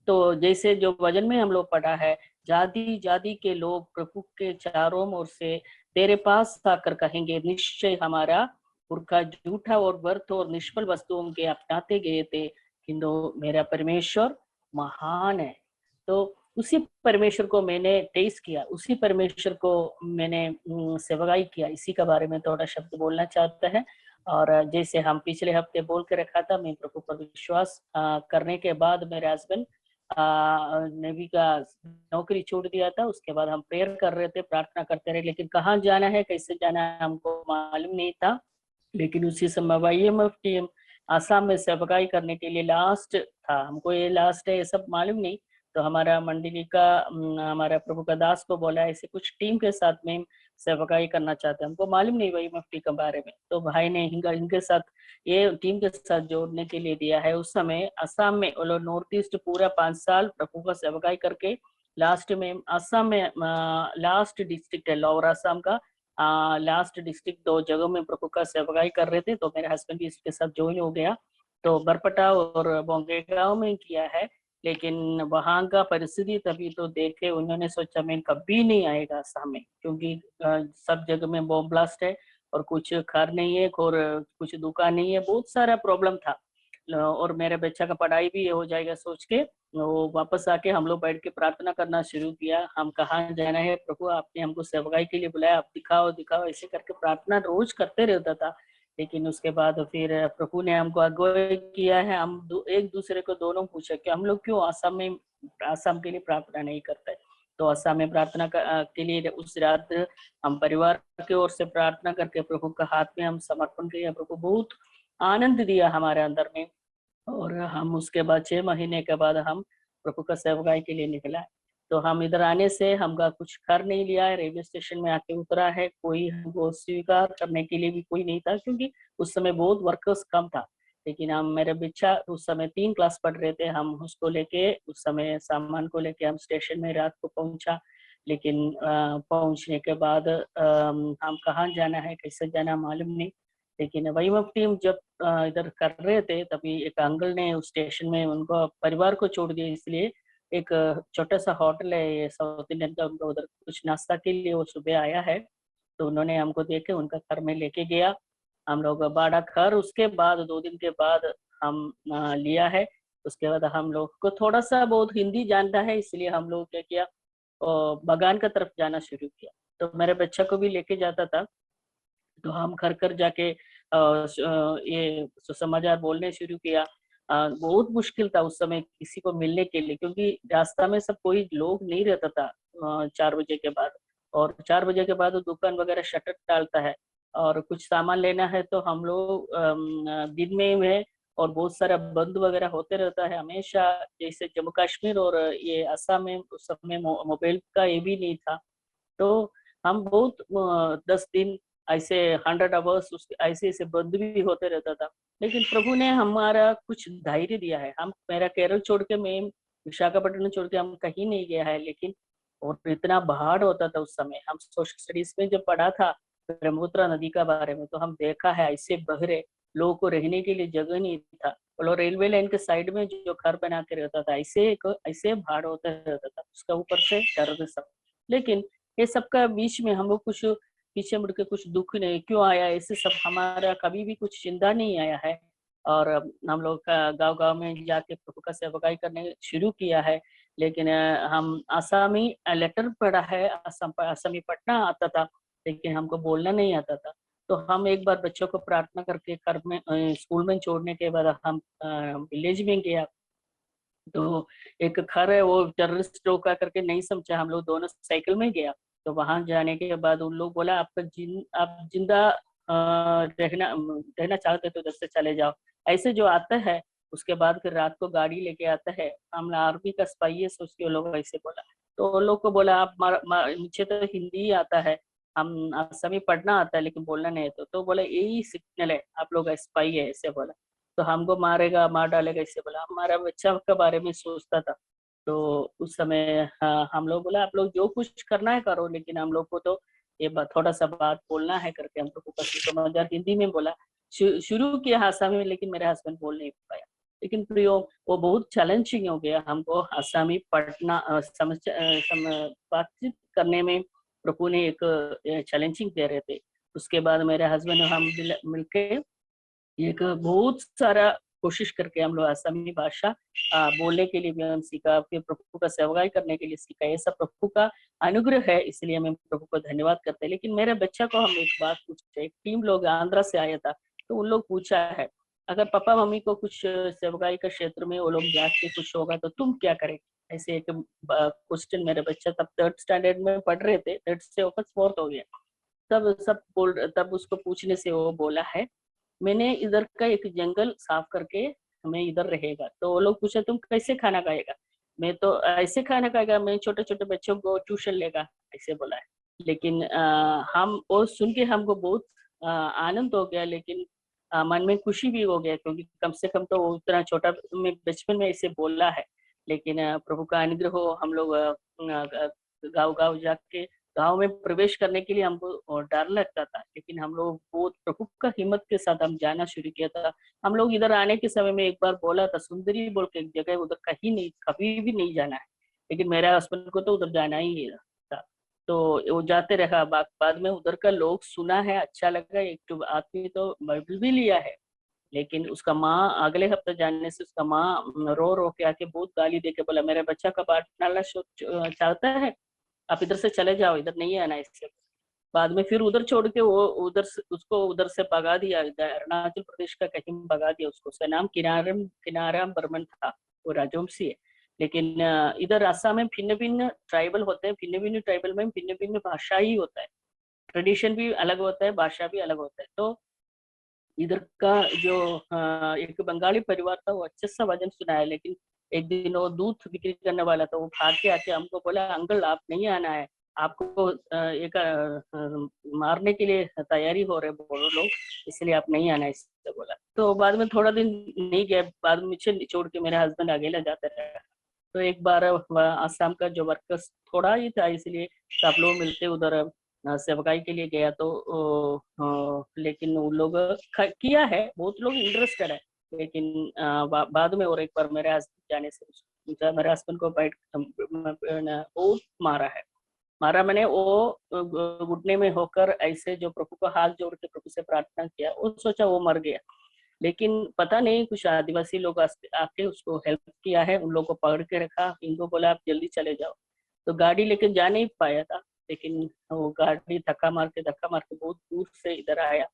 तो जैसे जो वचन में हम लोग पढ़ा है, जाति जाति के लोग प्रभु के चारों ओर से तेरे पास आकर कहेंगे, निश्चय हमारा पुरखा झूठा और व्यर्थ और निष्फल वस्तुओं के अपनाते गए थे, किंतु मेरा परमेश्वर महान है। तो उसी परमेश्वर को मैंने टेस्ट किया, उसी परमेश्वर को मैंने सेवकाई किया। इसी के बारे में थोड़ा शब्द बोलना चाहता है। और जैसे हम पिछले हफ्ते बोल के रखा था, मैं प्रभु पर विश्वास करने के बाद मेरे हस्बैंड नेवी का नौकरी छोड़ दिया था। उसके बाद हम प्रेयर कर रहे थे, प्रार्थना करते रहे, लेकिन कहाँ जाना है, कैसे जाना है हमको मालूम नहीं था। लेकिन उसी समय YMF टीम आसाम में सेवकाई करने के लिए लास्ट था, हमको ये लास्ट है ये सब मालूम नहीं। तो हमारा मंडली का हमारा प्रभु का दास को बोला ऐसे कुछ टीम के साथ में सेवकाई करना चाहते हैं, हमको मालूम नहीं YMF टीम के बारे में। तो भाई ने इनके साथ ये टीम के साथ जोड़ने के लिए दिया है। उस समय असम में वो लोग नॉर्थ ईस्ट पूरा 5 साल प्रभु का सेवकाई करके लास्ट में असम में लास्ट डिस्ट्रिक्ट है लोअर असम का लास्ट डिस्ट्रिक्ट 2 जगहों में प्रभु का सेवकाई कर रहे थे। तो मेरे हस्बैंड भी इसके साथ ज्वाइन हो गया। तो बरपटा और बोंगेगांव में किया है, लेकिन वहाँ का परिस्थिति तभी तो देखे उन्होंने सोचा मैं कभी नहीं आएगा असम में, क्योंकि सब जगह में बॉम्ब ब्लास्ट है और कुछ घर नहीं है और कुछ दुकान नहीं है, बहुत सारा प्रॉब्लम था। और मेरे बच्चा का पढ़ाई भी हो जाएगा सोच के वो वापस आके हम लोग बैठ के प्रार्थना करना शुरू किया। हम कहाँ जाना है प्रभु, आपने हमको सेवकाई के लिए बुलाया, आप दिखाओ दिखाओ, ऐसे करके प्रार्थना रोज करते रहता था। लेकिन उसके बाद फिर प्रभु ने हमको अगुवाई किया है। हम एक दूसरे को दोनों पूछे कि हम लोग क्यों आसाम के लिए प्रार्थना नहीं करते। तो आसाम में प्रार्थना के लिए उस रात हम परिवार की ओर से प्रार्थना करके प्रभु का हाथ में हम समर्पण किया। प्रभु बहुत आनंद दिया हमारे अंदर में। और हम उसके बाद 6 महीने के बाद हम प्रभु का सेवकाई के लिए निकला। तो हम इधर आने से हमका कुछ कर नहीं लिया है, रेलवे स्टेशन में आके उतरा है, कोई हमको स्वीकार करने के लिए भी कोई नहीं था, क्योंकि उस समय बहुत वर्कर्स कम था। लेकिन हम मेरे बच्चा उस समय 3 क्लास पढ़ रहे थे, हम उसको लेके उस समय सामान को लेके हम स्टेशन में रात को पहुंचा। लेकिन पहुंचने के बाद हम कहाँ जाना है कैसे जाना मालूम नहीं। लेकिन YMF टीम जब इधर कर रहे थे तभी एक अंकल ने उस स्टेशन में उनको परिवार को छोड़ दिया, इसलिए एक छोटा सा होटल है ये साउथ इंडियन का, उनको उधर कुछ नाश्ता के लिए वो सुबह आया है। तो उन्होंने हमको देखे उनका घर में लेके गया, हम लोग बाड़ा घर। उसके बाद 2 दिन के बाद हम लिया है। उसके बाद हम लोग को थोड़ा सा बहुत हिंदी जानता है, इसलिए हम लोग क्या किया बगान का तरफ जाना शुरू किया। तो मेरे बच्चा को भी लेके जाता था। तो हम घर घर जाके ये सुसमाचार बोलने शुरू किया। बहुत मुश्किल था उस समय किसी को मिलने के लिए, क्योंकि रास्ता में सब कोई लोग नहीं रहता था 4 बजे के बाद। और 4 बजे के बाद दुकान वगैरह शटर डालता है, और कुछ सामान लेना है तो हम लोग दिन में है, और बहुत सारा बंद वगैरह होते रहता है हमेशा। जैसे जम्मू कश्मीर और ये असम में उस समय मोबाइल का ये भी नहीं था। तो हम बहुत 10 दिन ऐसे 100 आवर्स ऐसे ऐसे बंद भी होते रहता था। लेकिन प्रभु ने हमारा कुछ धैर्य दिया है। हम मेरा केरल छोड़ के मैं विशाखापट्टनम छोड़ के हम कहीं नहीं गया है, लेकिन और इतना बाढ़ होता था उस समय। हम सोशल स्टडीज में जब पढ़ा था ब्रह्मपुत्र नदी का बारे में, तो हम देखा है ऐसे बहरे लोगों को रहने के लिए जगह नहीं था। और रेलवे लाइन के साइड में जो घर बना के रहता था, ऐसे बाढ़ होता रहता था, उसका ऊपर से टेररिज्म। लेकिन ये सबका बीच में हम लोग कुछ पीछे मुड़ के कुछ दुख नहीं क्यों आया, ऐसे सब हमारा कभी भी कुछ चिंता नहीं आया है। और हम लोग गांव में जाके प्रभु का सेवकाई करने शुरू किया है। लेकिन हम आसामी लेटर पढ़ा है, आसामी पढ़ना आता था, लेकिन हमको बोलना नहीं आता था। तो हम एक बार बच्चों को प्रार्थना करके घर में स्कूल में छोड़ने के बाद हम विलेज में गया। तो एक घर है वो टेररिस्ट रोका करके नहीं समझा, हम लोग दोनों साइकिल में गया। तो वहां जाने के बाद उन लोग बोला आप जिंदा रहना चाहते तो उधर से चले जाओ। ऐसे जो आता है उसके बाद फिर रात को गाड़ी लेके आता है, हम आर्मी का स्पाई है सोच के लोग ऐसे बोला। तो उन लोग को बोला आप मुझे तो हिंदी ही आता है, हम असमी पढ़ना आता है लेकिन बोलना नहीं है। तो बोला यही सिग्नल है, आप लोग स्पाई है ऐसे बोला। तो हमको मारेगा मार डालेगा ऐसे बोला। हमारा बच्चा के बारे में सोचता था। तो उस समय हम लोग बोला आप लोग जो कुछ करना है करो, लेकिन हम लोग को तो ये थोड़ा सा बात बोलना है करके हम लोग को समाचार हिंदी में बोला। शुरू किया आसामी में, लेकिन मेरे हस्बैंड बोल नहीं पाया। लेकिन प्रियो वो बहुत चैलेंजिंग हो गया हमको आसामी पढ़ना बातचीत करने में। प्रभु ने एक चैलेंजिंग दे रहे थे। उसके बाद मेरे हस्बैंड और हम मिलके एक बहुत सारा कोशिश करके हम लोग असमी भाषा बोलने के लिए भी हम सीखा, फिर प्रभु का सेवकाई करने के लिए सीखा। ये सब प्रभु का अनुग्रह है, इसलिए मैं प्रभु को धन्यवाद करते हैं। लेकिन मेरे बच्चा को हम एक बात पूछे, एक टीम लोग आंध्रा से आया था, तो उन लोग पूछा है अगर पापा मम्मी को कुछ सेवकाई का क्षेत्र में वो लोग जाके कुछ होगा तो तुम क्या करेंगे? ऐसे एक क्वेश्चन मेरे बच्चा तब 3rd स्टैंडर्ड में पढ़ रहे थे, 3rd से वापस 4th हो गया, तब उसको पूछने से वो बोला है मैंने इधर का एक जंगल साफ करके हमें इधर रहेगा। तो वो लोग पूछे तुम कैसे खाना खाएगा? मैं तो ऐसे खाना खाएगा, मैं छोटे छोटे बच्चों को ट्यूशन लेगा, ऐसे बोला है। लेकिन हम वो सुन के हमको बहुत आनंद हो गया, लेकिन मन में खुशी भी हो गया, क्योंकि कम से कम तो वो उतना छोटा में बचपन में ऐसे बोला है। लेकिन प्रभु का अनुग्रह हो, हम लोग गाँव गाँव जाके गांव में प्रवेश करने के लिए हमको डर लगता था, लेकिन हम लोग बहुत प्रभु का हिम्मत के साथ हम जाना शुरू किया था। हम लोग इधर आने के समय में एक बार बोला था सुंदरी बोल के एक जगह, उधर कहीं नहीं कभी भी नहीं जाना है, लेकिन मेरे हस्बैंड को तो उधर जाना ही था। तो वो जाते रहा, बाद में उधर का लोग सुना है, अच्छा लगा। एक तो आदमी तो बाइबल भी लिया है, लेकिन उसका माँ अगले हफ्ते जानने से उसका माँ रो रो के आके बहुत गाली दे के बोला मेरे बच्चा का बांटना चाहता है, आप इधर से चले जाओ, इधर नहीं आना इससे। बाद में फिर उधर छोड़ के वो उसको उधर से भगा दिया, अरुणाचल प्रदेश का कहीं भगा दिया उसको। उसका नाम किनाराम बर्मन था, वो राजवंशी है। लेकिन इधर असम में भिन्न भिन्न ट्राइबल होते हैं, भिन्न भिन्न ट्राइबल में भिन्न भिन्न भाषा ही होता है, ट्रेडिशन भी अलग होता है, भाषा भी अलग होता है। तो इधर का जो एक बंगाली परिवार था वो अच्छे सा वजन सुनाया, लेकिन एक दिन वो दूध बिक्री करने वाला था, वो भाग के आके हमको बोला अंकल आप नहीं आना है, आपको एक मारने के लिए तैयारी हो रहे बोलो लोग, इसलिए आप नहीं आना, इससे बोला। तो बाद में थोड़ा दिन नहीं गया, बाद में मुझे छोड़ के मेरे हस्बैंड अकेला जाते रहे। तो एक बार आसाम का जो वर्कर्स थोड़ा ही था, इसलिए सब लोग मिलते उधर सेवकाई के लिए गया। तो लेकिन वो लोग किया है, बहुत लोग इंटरेस्टेड है, लेकिन बाद में और एक बार मेरे हस्बैंड जाने से मेरे हस्बैंड को बहुत मारा मैंने। वो घुटने में होकर ऐसे जो प्रभु को हाथ जोड़ के प्रभु से प्रार्थना किया, वो सोचा वो मर गया, लेकिन पता नहीं कुछ आदिवासी लोग आके उसको हेल्प किया है, उन लोगों को पकड़ के रखा, इनको बोला आप जल्दी चले जाओ। तो गाड़ी लेके जा नहीं पाया था, लेकिन वो गाड़ी धक्का मार के बहुत दूर से इधर आया।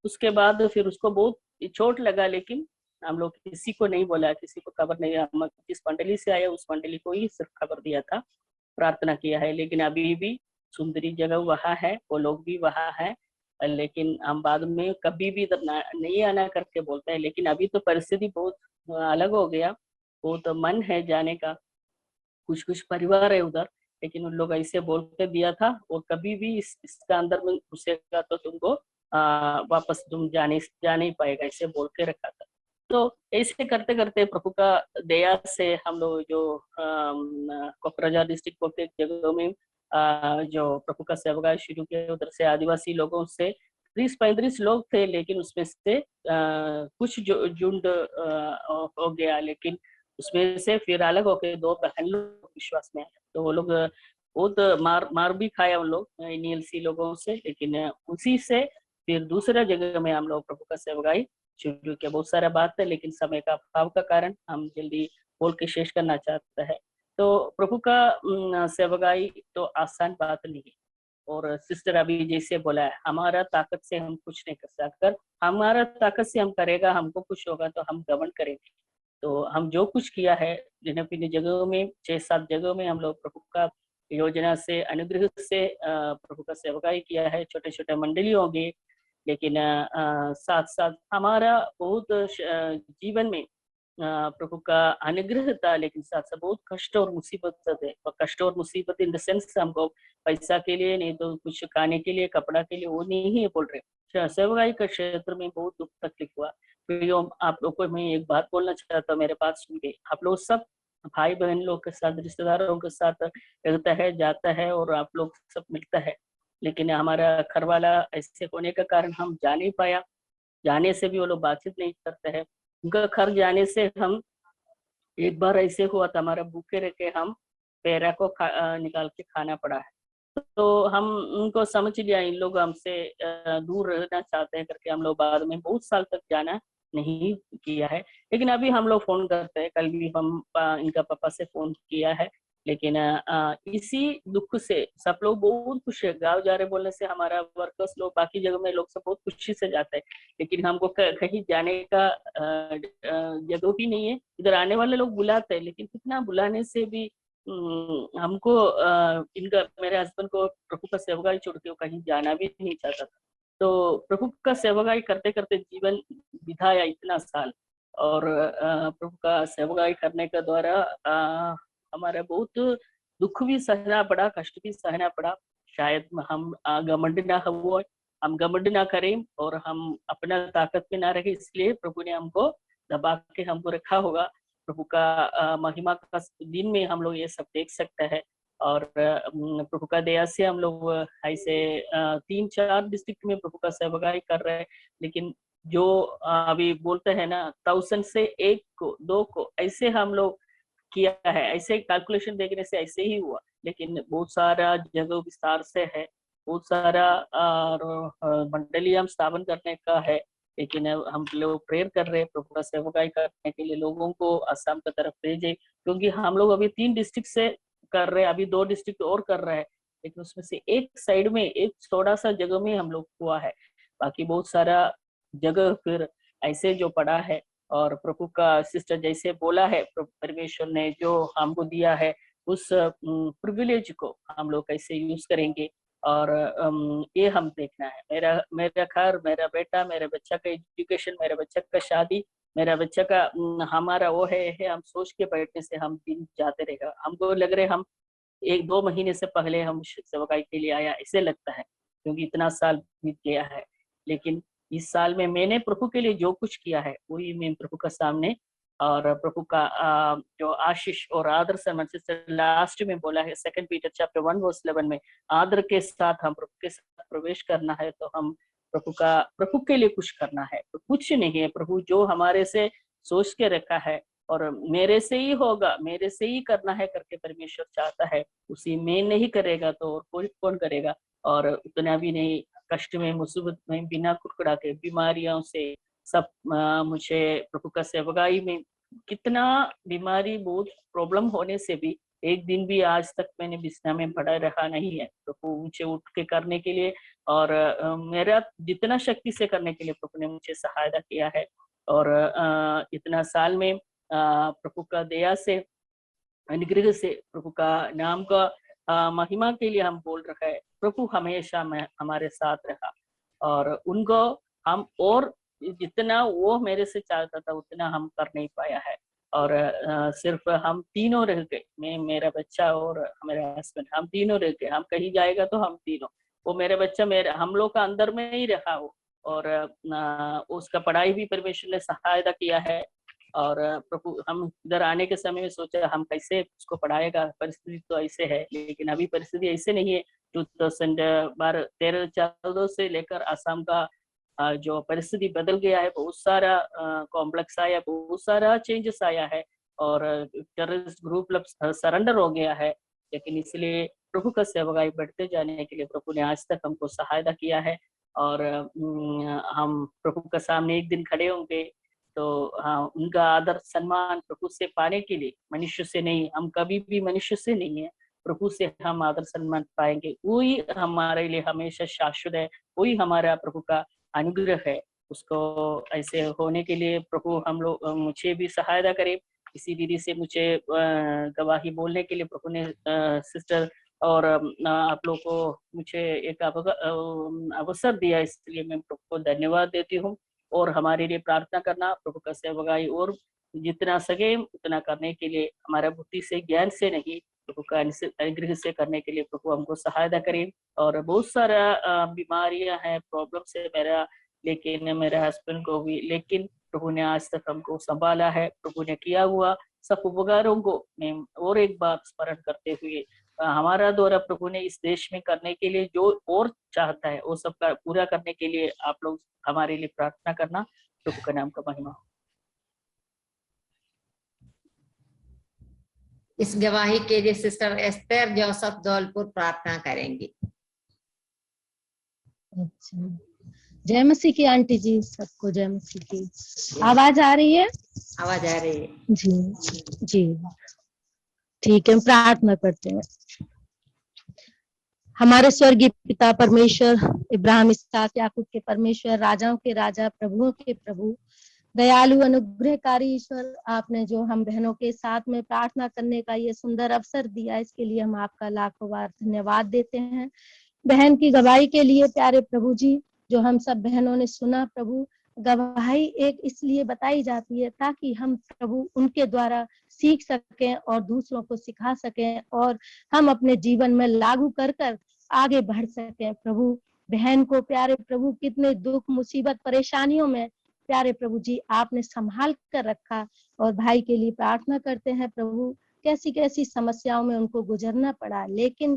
उसके बाद फिर उसको बहुत चोट लगा, लेकिन हम लोग किसी को नहीं बोला, किसी को खबर नहीं, हम जिस मंडली से आया उस मंडली को ही सिर्फ खबर दिया था, प्रार्थना किया है। लेकिन अभी भी सुंदरी जगह वहाँ है, वो लोग भी वहाँ है, लेकिन हम बाद में कभी भी इधर नहीं आना करके बोलते हैं। लेकिन अभी तो परिस्थिति बहुत अलग हो गया, बहुत मन है जाने का, कुछ परिवार है उधर, लेकिन उन लोग ऐसे बोल के दिया था, और कभी भी इसका अंदर में घुसेगा तो तुमको वापस तुम जा नहीं पाएगा, ऐसे बोल के रखा था। तो ऐसे करते करते प्रभु का दया से हम लोग जो कोकराझार डिस्ट्रिक्ट को एक जगह में जो प्रभु का सेवकाई शुरू किया, उधर से आदिवासी लोगों से 30-35 लोग थे, लेकिन उसमें से कुछ झुंड हो गया, लेकिन उसमें से फिर अलग होकर 2 बहन लोग विश्वास में आए। तो वो लोग बहुत मार भी खाया उन लोग NLC लोगों से, लेकिन उसी से फिर दूसरा जगह में हम लोग प्रभु का सेवकाई शुरू किया। बहुत सारा बात है, लेकिन समय का अभाव का कारण हम जल्दी बोल के शेष करना चाहते हैं। तो प्रभु का सेवकाई तो आसान बात नहीं है, और सिस्टर अभी जैसे बोला है, हमारा ताकत से हम कुछ नहीं कर सकते, हमारा ताकत से हम करेगा, हमको कुछ होगा तो हम गवर्न करेंगे। तो हम जो कुछ किया है भिन्न भिन्न जगहों में, 6-7 जगहों में हम लोग प्रभु का योजना से अनुग्रह से प्रभु का सेवकाई किया है, छोटे छोटे मंडली होंगे, लेकिन साथ साथ हमारा बहुत जीवन में प्रभु का अनुग्रह था, लेकिन साथ साथ बहुत कष्ट और मुसीबत थे। कष्ट और मुसीबत इन द सेंस हमको पैसा के लिए नहीं तो कुछ खाने के लिए, कपड़ा के लिए, वो नहीं है बोल रहे। सेवकाई का क्षेत्र में बहुत दुख तकलीफ हुआ। तो आप लोग को मैं एक बात बोलना चाहता हूँ, मेरे पास सुन के, आप लोग सब भाई बहन लोग के साथ, रिश्तेदारों के साथ रहता है, जाता है, और आप लोग सब मिलता है, लेकिन हमारा घर वाला ऐसे होने का कारण हम जा नहीं पाया। जाने से भी वो लोग बातचीत नहीं करते हैं। उनका घर जाने से हम एक बार ऐसे हुआ था, हमारा भूखे रह के हम पैरा को निकाल के खाना पड़ा है। तो हम उनको समझ लिया इन लोग हमसे दूर रहना चाहते हैं करके, हम लोग बाद में बहुत साल तक जाना नहीं किया है। लेकिन अभी हम लोग फोन करते हैं, कल भी हम इनका पापा से फोन किया है, लेकिन इसी दुख से सब लोग बहुत खुश है। गाँव जा रहे बोलने से हमारा वर्कर्स लोग, बाकी जगह में लोग सब बहुत खुशी से जाते हैं, लेकिन हमको कहीं जाने का जगह ही नहीं है। इधर आने वाले लोग बुलाते हैं, लेकिन कितना बुलाने से भी हमको इनका, मेरे हस्बैंड को प्रभु का सेवकाई छोड़ के कहीं जाना भी नहीं चाहता था। तो प्रभु का सेवकाई करते करते जीवन बिताया इतना साल, और प्रभु का सेवकाई करने के द्वारा हमारा बहुत दुख भी सहना पड़ा, कष्ट भी सहना पड़ा। शायद हम घमंड ना हो, हम घमंड ना करें और हम अपना ताकत में ना रहे, इसलिए प्रभु ने हमको दबा के हमको रखा होगा। प्रभु का महिमा का दिन में हम लोग ये सब देख सकते हैं, और प्रभु का दया से हम लोग ऐसे 3-4 डिस्ट्रिक्ट में प्रभु का सेवकाई कर रहे हैं। लेकिन जो अभी बोलते हैं ना, 1000 से 1 को 2 को ऐसे हम लोग किया है, ऐसे कैलकुलेशन देखने से ऐसे ही हुआ। लेकिन बहुत सारा जगह विस्तार से है, बहुत सारा मंडली हम स्थापन करने का है, लेकिन हम लोग प्रेयर कर रहे हैं प्रभु का सेवकाई करने के लिए लोगों को असम की तरफ भेजे, क्योंकि हम लोग अभी 3 डिस्ट्रिक्ट से कर रहे हैं, अभी 2 डिस्ट्रिक्ट और कर रहे हैं, लेकिन उसमें से एक साइड में एक थोड़ा सा जगह में हम लोग हुआ है, बाकी बहुत सारा जगह फिर ऐसे जो पड़ा है। और प्रभु का सिस्टर जैसे बोला है, परमेश्वर ने जो हमको दिया है उस प्रिविलेज को हम लोग कैसे यूज करेंगे, और ये हम देखना है। मेरा घर, मेरा बेटा, मेरे बच्चा का एजुकेशन, मेरे बच्चा का शादी, मेरा बच्चा का हमारा वो है हम सोच के बैठने से हम दिन जाते रहेगा। हमको लग रहे हम 1-2 महीने से पहले हम सेवकाई के लिए आया ऐसे लगता है, क्योंकि इतना साल बीत गया है। लेकिन इस साल में मैंने प्रभु के लिए जो कुछ किया है वही मैं प्रभु का सामने, और प्रभु का जो आशीष और आदर सम्मान से लास्ट में बोला है 2 पीटर चैप्टर 1:11 में, आदर के साथ हम प्रभु के साथ प्रवेश करना है, तो हम प्रभु के लिए कुछ करना है। तो कुछ नहीं है, प्रभु जो हमारे से सोच के रखा है और मेरे से ही होगा, मेरे से ही करना है करके परमेश्वर चाहता है, उसी में नहीं करेगा तो और कोई कौन करेगा। और उतना भी नहीं, कष्ट में, मुसीबत में, बिना कुड़कुड़ा के, बीमारियों से सब मुझे प्रभु का सेवकाई में कितना बीमारी, बहुत प्रॉब्लम होने से भी एक दिन भी आज तक मैंने बिस्ना में पड़ा रहा नहीं है। प्रभु मुझे उठ के करने के लिए और मेरा जितना शक्ति से करने के लिए प्रभु ने मुझे सहायता किया है। और इतना साल में प्रभु का दया से, अनुग्रह से, प्रभु का नाम का महिमा के लिए हम बोल रहे हैं। प्रभु हमेशा हमारे साथ रहा और उनको हम और जितना वो मेरे से चाहता था उतना हम कर नहीं पाया है। और सिर्फ हम तीनों रह गए, मैं, मेरा बच्चा और मेरा हस्बैंड, हम तीनों रह गए। हम कहीं जाएगा तो हम तीनों, वो मेरा बच्चा मेरा, हम लोग का अंदर में ही रहा वो। और उसका पढ़ाई भी परमेश्वर ने सहायता किया है। और प्रभु, हम इधर आने के समय में सोचा हम कैसे उसको पढ़ाएगा, परिस्थिति तो ऐसे है, लेकिन अभी परिस्थिति ऐसे नहीं है। 2013-14 से लेकर असम का जो परिस्थिति बदल गया है, बहुत सारा कॉम्प्लेक्स आया, बहुत सारा चेंजेस आया है और टेररिस्ट ग्रुप सरेंडर हो गया है। लेकिन इसलिए प्रभु का सेवकाई बढ़ते जाने के लिए प्रभु ने आज तक हमको सहायता किया है। और हम प्रभु के सामने एक दिन खड़े होंगे तो उनका आदर सम्मान प्रभु से पाने के लिए, मनुष्य से नहीं, हम कभी भी मनुष्य से नहीं है, प्रभु से हम आदर सम्मान पाएंगे। वही हमारे लिए हमेशा शाश्वत है, वही हमारा प्रभु का अनुग्रह है। उसको ऐसे होने के लिए प्रभु हम लोग, मुझे भी सहायता करे। इसी विधि से मुझे गवाही बोलने के लिए प्रभु ने सिस्टर और आप लोग को मुझे एक अवसर दिया, इसलिए मैं प्रभु को धन्यवाद देती हूँ। और हमारे लिए प्रार्थना करना, प्रभु का सेवकाई और जितना सके उतना करने के लिए, हमारा बुद्धि से, ज्ञान से नहीं, प्रभु का अनुग्रह से करने के लिए प्रभु हमको सहायता करें। और बहुत सारा बीमारियां हैं, प्रॉब्लम्स है मेरा, लेकिन मेरे हस्बैंड को भी, लेकिन प्रभु ने आज तक हमको संभाला है। प्रभु ने किया हुआ सब उपकारों को मैं और एक बार स्मरण करते हुए, हमारा द्वारा प्रभु ने इस देश में करने के लिए जो और चाहता है वो सब का पूरा करने के लिए आप लोग हमारे लिए प्रार्थना करना। प्रभु का नाम का महिमा हो। इस गवाही के लिए सिस्टर एस्तर जोसेफ धौलपुर प्रार्थना करेंगी। अच्छा, जय मसीह की आंटी जी, सबको जय मसीह की। आवाज आ रही है? आवाज आ रही है जी जी, ठीक है, प्रार्थना करते हैं। हमारे स्वर्गीय पिता परमेश्वर, इब्राहिम इसहाक याकूब के परमेश्वर, राजाओं के राजा, प्रभुओं के प्रभु, दयालु अनुग्रहकारी ईश्वर, आपने जो हम बहनों के साथ में प्रार्थना करने का ये सुंदर अवसर दिया, इसके लिए हम आपका लाखों बार धन्यवाद देते हैं। बहन की गवाही के लिए प्यारे प्रभु जी, जो हम सब बहनों ने सुना प्रभु, गवाही एक इसलिए बताई जाती है ताकि हम प्रभु उनके द्वारा सीख सकें और दूसरों को सिखा सकें और हम अपने जीवन में लागू कर कर आगे बढ़ सकें। प्रभु बहन को प्यारे प्रभु कितने दुख मुसीबत परेशानियों में प्यारे प्रभु जी आपने संभाल कर रखा, और भाई के लिए प्रार्थना करते हैं प्रभु, कैसी कैसी समस्याओं में उनको गुजरना पड़ा, लेकिन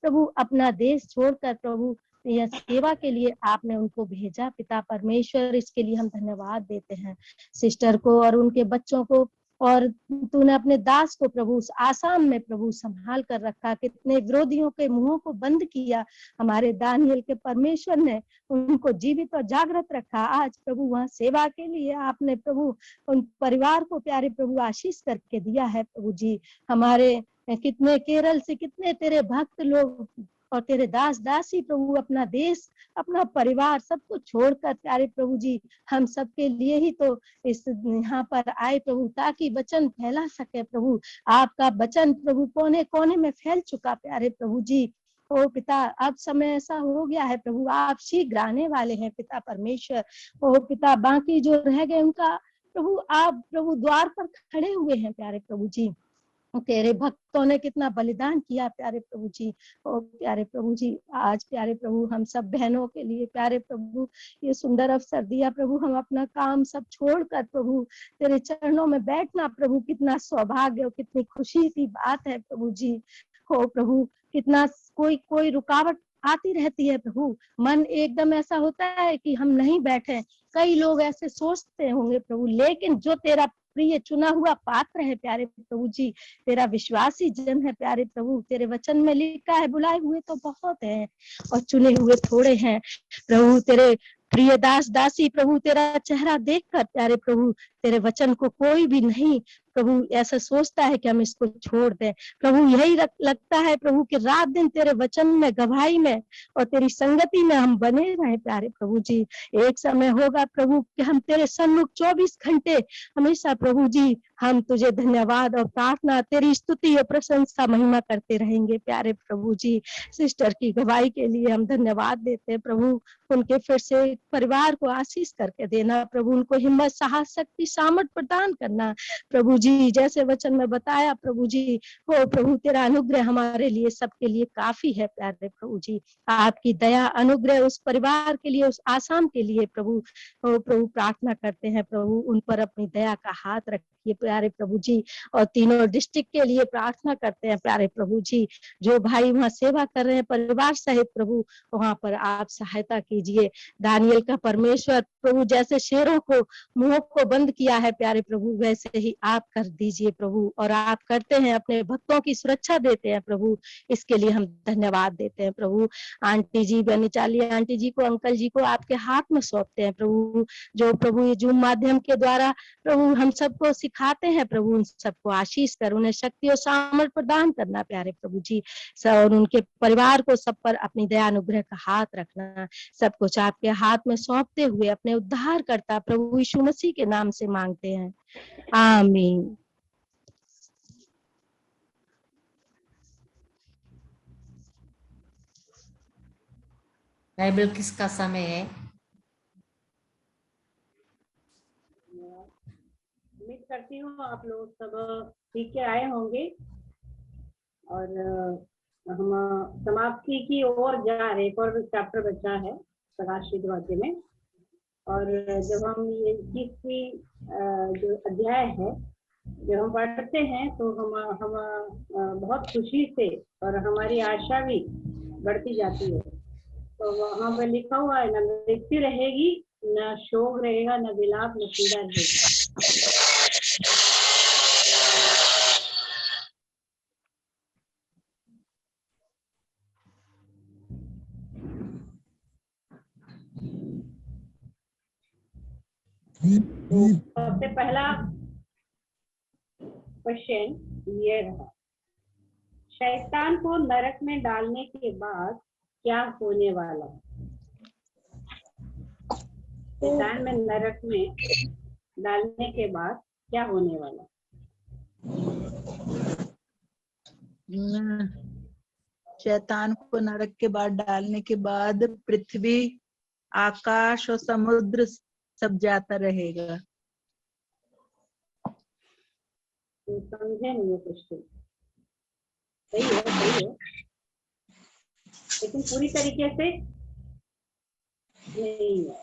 प्रभु अपना देश छोड़कर प्रभु यह सेवा के लिए आपने उनको भेजा। पिता परमेश्वर, इसके लिए हम धन्यवाद देते हैं। सिस्टर को और उनके बच्चों को, और तूने अपने दास को प्रभु उस आसाम में प्रभु संभाल कर रखा, कितने विरोधियों के मुंहों को बंद किया। हमारे दानियल के परमेश्वर ने उनको जीवित और जागृत रखा। आज प्रभु वहाँ सेवा के लिए आपने प्रभु उन परिवार को प्यारे प्रभु आशीष करके दिया है। प्रभु जी, हमारे कितने केरल से कितने तेरे भक्त लोग और तेरे दास दासी प्रभु अपना देश, अपना परिवार सब कुछ छोड़कर प्यारे प्रभु जी हम सबके लिए ही तो इस यहाँ पर आए प्रभु, ताकि वचन फैला सके। प्रभु आपका वचन प्रभु कोने कोने में फैल चुका प्यारे प्रभु जी। ओ पिता, अब समय ऐसा हो गया है प्रभु, आप शीघ्र आने वाले हैं पिता परमेश्वर। ओ पिता, बाकी जो रह गए उनका प्रभु आप प्रभु द्वार पर खड़े हुए हैं प्यारे प्रभु जी। तेरे भक्तों ने कितना बलिदान किया प्यारे प्रभु जी। ओ प्यारे प्रभु जी, आज प्यारे प्रभु हम सब बहनों के लिए प्यारे प्रभु ये सुंदर अवसर दिया प्रभु, हम अपना काम सब छोड़कर प्रभु तेरे चरणों में बैठना प्रभु कितना सौभाग्य और कितनी खुशी की बात है प्रभु जी। हो प्रभु, कितना कोई रुकावट आती रहती है प्रभु, मन एकदम ऐसा होता है कि हम नहीं बैठे। कई लोग ऐसे सोचते होंगे प्रभु, लेकिन जो तेरा प्रिय चुना हुआ पात्र है प्यारे प्रभु जी, तेरा विश्वासी जन है प्यारे प्रभु, तेरे वचन में लिखा है बुलाए हुए तो बहुत हैं और चुने हुए थोड़े हैं। प्रभु तेरे प्रिय दास दासी प्रभु तेरा चेहरा देखकर प्यारे प्रभु तेरे वचन को कोई भी नहीं प्रभु ऐसा सोचता है कि हम इसको छोड़ दें। प्रभु यही लगता है प्रभु कि रात दिन तेरे वचन में, गवाही में और तेरी संगति में हम बने रहे प्यारे प्रभु जी। एक समय होगा प्रभु कि हम तेरे सन्मुख 24 घंटे हमेशा प्रभु जी हम तुझे धन्यवाद और प्रार्थना, तेरी स्तुति और प्रशंसा महिमा करते रहेंगे प्यारे प्रभु जी। सिस्टर की गवाही के लिए हम धन्यवाद देते हैं प्रभु, उनके फिर से परिवार को आशीष करके देना प्रभु, उनको हिम्मत, साहस, शक्ति, सामर्थ प्रदान करना प्रभु जी। जैसे वचन में बताया प्रभु जी, हो प्रभु तेरा अनुग्रह हमारे लिए सबके लिए काफी है प्यारे प्रभु जी। आपकी दया अनुग्रह उस परिवार के लिए, उस आसाम के लिए प्रभु, हो प्रभु प्रार्थना करते हैं प्रभु उन पर अपनी दया का हाथ रखिए प्यारे प्रभु जी। और तीनों डिस्ट्रिक्ट के लिए प्रार्थना करते हैं प्यारे प्रभु जी, जो भाई वहाँ सेवा कर रहे हैं परिवार सहित प्रभु, वहाँ पर आप सहायता कीजिए। दानियल का परमेश्वर प्रभु, जैसे शेरों को मुंह को बंद किया है प्यारे प्रभु, वैसे ही आप कर दीजिए प्रभु, और आप करते हैं, अपने भक्तों की सुरक्षा देते हैं प्रभु, इसके लिए हम धन्यवाद देते हैं प्रभु। आंटी जी, बनीचाली आंटी जी को, अंकल जी को आपके हाथ में सौंपते हैं प्रभु, जो प्रभु ये जूम माध्यम के द्वारा प्रभु हम सबको सिखाते हैं प्रभु, उन सबको आशीष कर, उन्हें शक्ति और सामर्थ प्रदान करना प्यारे प्रभु जी। और उनके परिवार को सब पर अपनी दया अनुग्रह का हाथ रखना, सब कुछ आपके हाथ में सौंपते हुए अपने उद्धार करता प्रभु यीशु मसीह के नाम से मांगते हैं, आमीन। बाइबल किसका समय है? उम्मीद करती हूँ आप लोग सब सीख के आए होंगे और हम समाप्ति की ओर जा रहे, एक और चैप्टर बचा है प्रकाशित वाक्य में। और जब हम ये 21वीं जो अध्याय है जब हम पढ़ते हैं तो हम बहुत खुशी से और हमारी आशा भी बढ़ती जाती है। तो वहाँ पर लिखा हुआ है, न मृत्यु रहेगी, न शोक रहेगा, न विलाप, न पीड़ा रहेगी। तो सबसे पहला क्वेश्चन ये रहा शैतान को नरक में डालने के बाद क्या होने वाला? शैतान में नरक में डालने के बाद क्या होने वाला? शैतान को नरक के बाद डालने के बाद पृथ्वी, आकाश और समुद्र सब जाता रहेगा। समझे नहीं ये क्वेश्चन? सही है, लेकिन पूरी तरीके से नहीं है।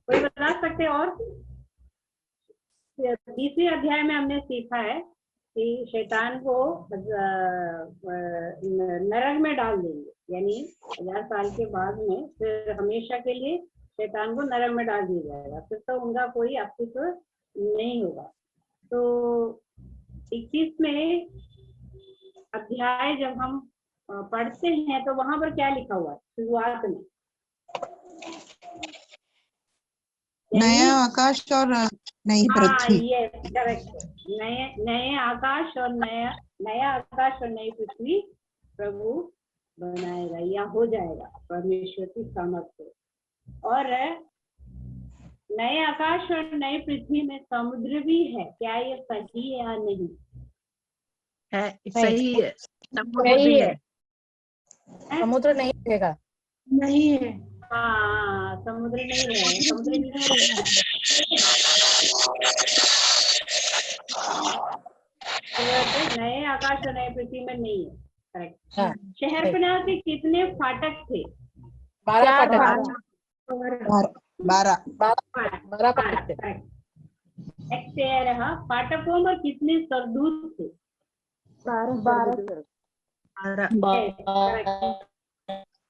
कोई बता सकते? और 30वें अध्याय में हमने सीखा है कि शैतान को नरक में डाल देंगे, यानी 1000 साल के बाद में फिर हमेशा के लिए शैतान को नरक में डाल दिया जाएगा, फिर तो उनका कोई अस्तित्व नहीं होगा। तो 21वें अध्याय जब हम पढ़ते हैं तो वहां पर क्या लिखा हुआ है शुरुआत में? नया आकाश और नई पृथ्वी। ये करेक्ट, नए आकाश और नया आकाश और नई पृथ्वी प्रभु बनाएगा या हो जाएगा परमेश्वर की सामर्थ्य से। और नए आकाश और नई पृथ्वी में समुद्र भी है, क्या ये सही है या नहीं? है, सही है। समुद्र भी है। समुद्र नहीं रहेगा। नहीं है। हाँ, समुद्र नहीं है, समुद्र नहीं है। नए आकाश और नए पृथ्वी में नहीं है, करेक्ट। शहरपनाह के कितने फाटक थे? 12 फाटक। 12 फाटक थे। फाटकों में कितने सरदूत थे? 12।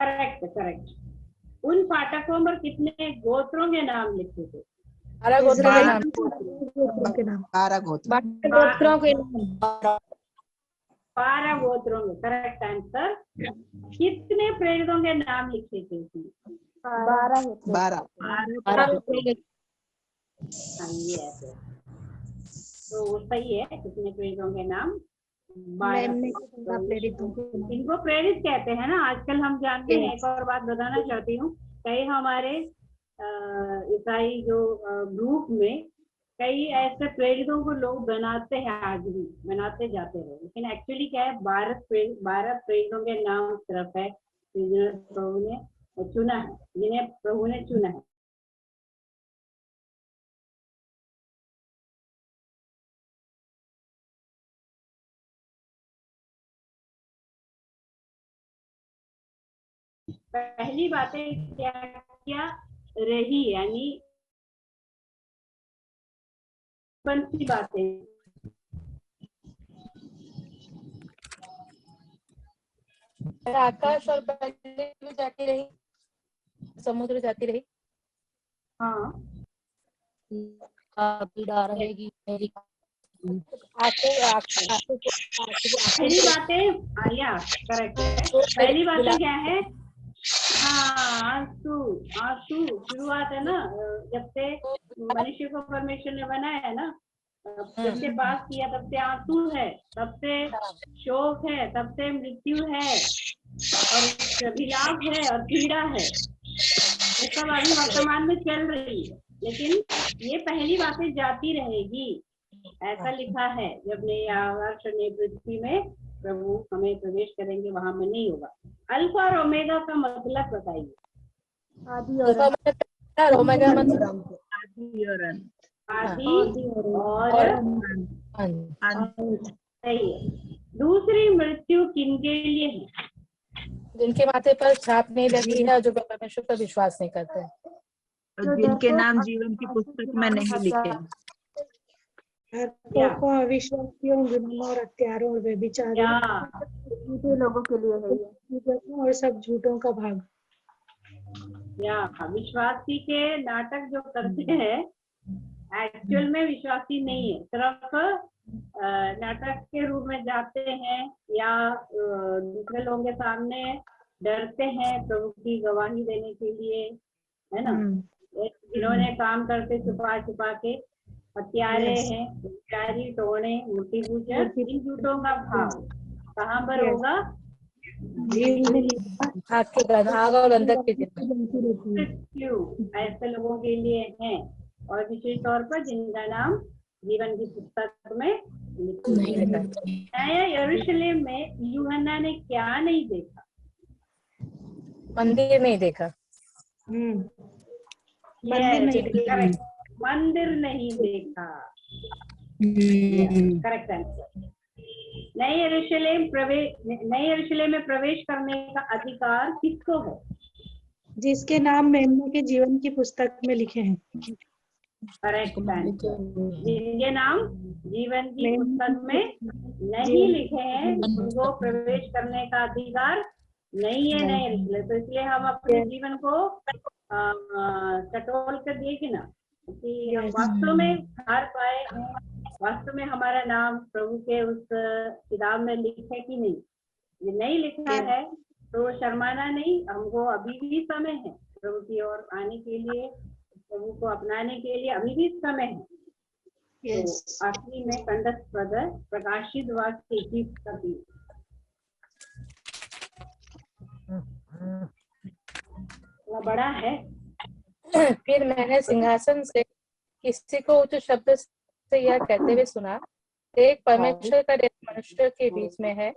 करेक्ट। उन फाटकों पर कितने गोत्रों के नाम लिखे थे? 12 गोत्रों के नाम। 12 गोत्र। 12 गोत्रों में, करेक्ट आंसर। कितने प्रेरितों के नाम लिखे थे उसमें? 12। तो सही है, कितने प्रेरितों के नाम? 12। इनको प्रेरित कहते हैं ना आजकल, हम जानते हैं। एक और बात बताना चाहती हूँ, कई हमारे ईसाई जो ग्रुप में कई ऐसे प्रेरितों को लोग बनाते हैं, आज भी बनाते जाते हैं, लेकिन एक्चुअली क्या है, 12 प्रेरितों के नाम सिर्फ है जिन्हें प्रभु ने चुना है। पहली बातें क्या रही, यानी कौन सी बातें? आकाश और पृथ्वी जाती रही, समुद्र जाती रही। हाँ, पीड़ा रहेगी मेरी। पहली बातें करेक्ट है। पहली बातें क्या है? हाँ, आंसू शुरुआत है ना, जब से मनुष्य को परमेश्वर ने बनाया है ना, जब से पास किया तब से आंसू है, तब से शोक है, तब से मृत्यु है और विलाप है और पीड़ा है। ये सब अभी वर्तमान में चल रही है, लेकिन ये पहली बातें जाती रहेगी, ऐसा लिखा है। जब नए आकाश और नई पृथ्वी में प्रभु हमें प्रवेश करेंगे, वहां में नहीं होगा। अल्फा और ओमेगा का मतलब बताइए। आदि और ओमेगा मतलब आदि और सही है। दूसरी मृत्यु किनके लिए है? जिनके माथे पर छाप नहीं लगी है और जो परमेश्वर पर विश्वास नहीं करते हैं, और जिनके नाम जीवन की पुस्तक में नहीं लिखे। अविश्वासियों, जुर्मों और हत्यारों और व्यभिचारियों लोगों के लिए है ये, और सब झूठों का भाग। विश्वासी के नाटक जो करते हैं एक्चुअल में विश्वासी नहीं है, सिर्फ नाटक के रूप में जाते हैं या दूसरे लोगों के सामने डरते हैं प्रभु की गवाही देने के लिए, है ना। जिन्होंने काम करते छुपा के, हत्यारे हैं, व्यभिचारी, टोने, मूर्ति पूजक, इन झूठों का भाव कहाँ पर होगा? आग और गंधक के दिन मृत्यु ऐसे लोगों के लिए है, और विशेष तौर पर जिनका नाम जीवन की पुस्तक में नहीं लिखा। नया यरूशलेम में यूहन्ना ने क्या नहीं देखा? मंदिर नहीं देखा। मंदिर नहीं देखा। Correct answer. नए यरूशलेम में प्रवेश करने का अधिकार किसको है? जिसके नाम मेमने के जीवन की पुस्तक में लिखे हैं। Correct answer. जिनके नाम जीवन की पुस्तक में नहीं लिखे हैं उनको प्रवेश करने का अधिकार नहीं है नए यरूशलेम। तो इसलिए हम अपने जीवन को टटोल कर देखें ना कि हम वास्तव में हार पाए, वास्तव में हमारा नाम प्रभु के उस किताब में लिखा है कि नहीं। ये नहीं लिखा है तो शर्माना नहीं, हमको अभी भी समय है प्रभु की ओर आने के लिए, प्रभु को अपनाने के लिए अभी भी समय है। तो आखिरी में कंठस्थ पद प्रकाशित वाक्य 21 का 3 बड़ा है। फिर मैंने सिंहासन से किसी को उच्च शब्द से यह कहते हुए सुना, एक परमेश्वर का डेरा मनुष्य के बीच में है,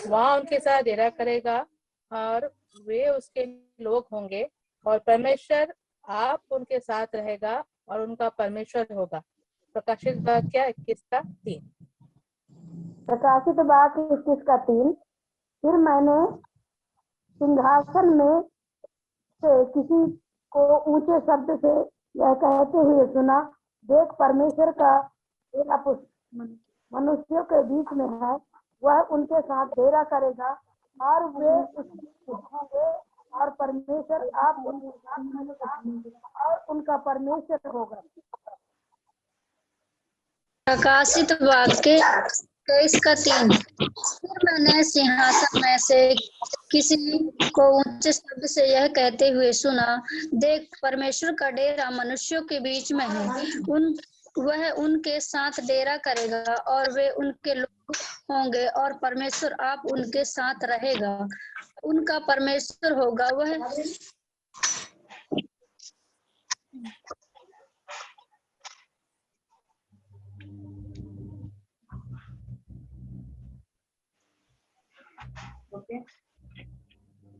वहाँ उनके साथ डेरा करेगा और वे उसके लोग होंगे, और परमेश्वर आप उनके साथ रहेगा और उनका परमेश्वर होगा। प्रकाशित वाक्य 21 का 3। प्रकाशित वाक्य 21 का 3। फिर मैंने सिंहासन में से किसी को ऊंचे शब्द से यह कहते हुए सुना, देख परमेश्वर का डेरा मनुष्यों के बीच में है, वह उनके साथ डेरा करेगा और वे उसके होंगे, और परमेश्वर आप उनके साथ रहेगा और उनका परमेश्वर होगा। प्रकाशित वाक्य 23 का 3। फिर मैंने सिंहासन में से किसी को ऊंचे शब्द से यह कहते हुए सुना, देख परमेश्वर का डेरा मनुष्यों के बीच में है, वह उनके साथ डेरा करेगा और वे उनके लोग होंगे, और परमेश्वर आप उनके साथ रहेगा, उनका परमेश्वर होगा। वह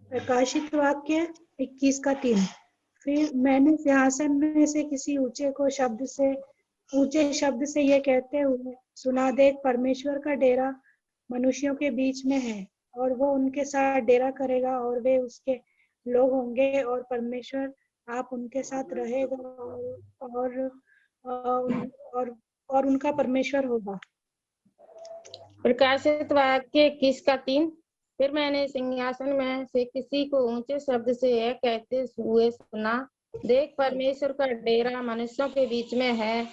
प्रकाशित वाक्य 21 का 3। फिर मैंने सिंहासन में से किसी ऊंचे शब्द से यह कहते हुए सुना, देख परमेश्वर का डेरा मनुष्यों के बीच में है, और वो उनके साथ डेरा करेगा और वे उसके लोग होंगे, और परमेश्वर आप उनके साथ रहेगा और उनका परमेश्वर होगा। प्रकाशित वाक्य 21 का 3। फिर मैंने सिंहासन में से किसी को ऊंचे शब्द से यह कहते हुए सुना, देख परमेश्वर का डेरा मनुष्यों के बीच में है,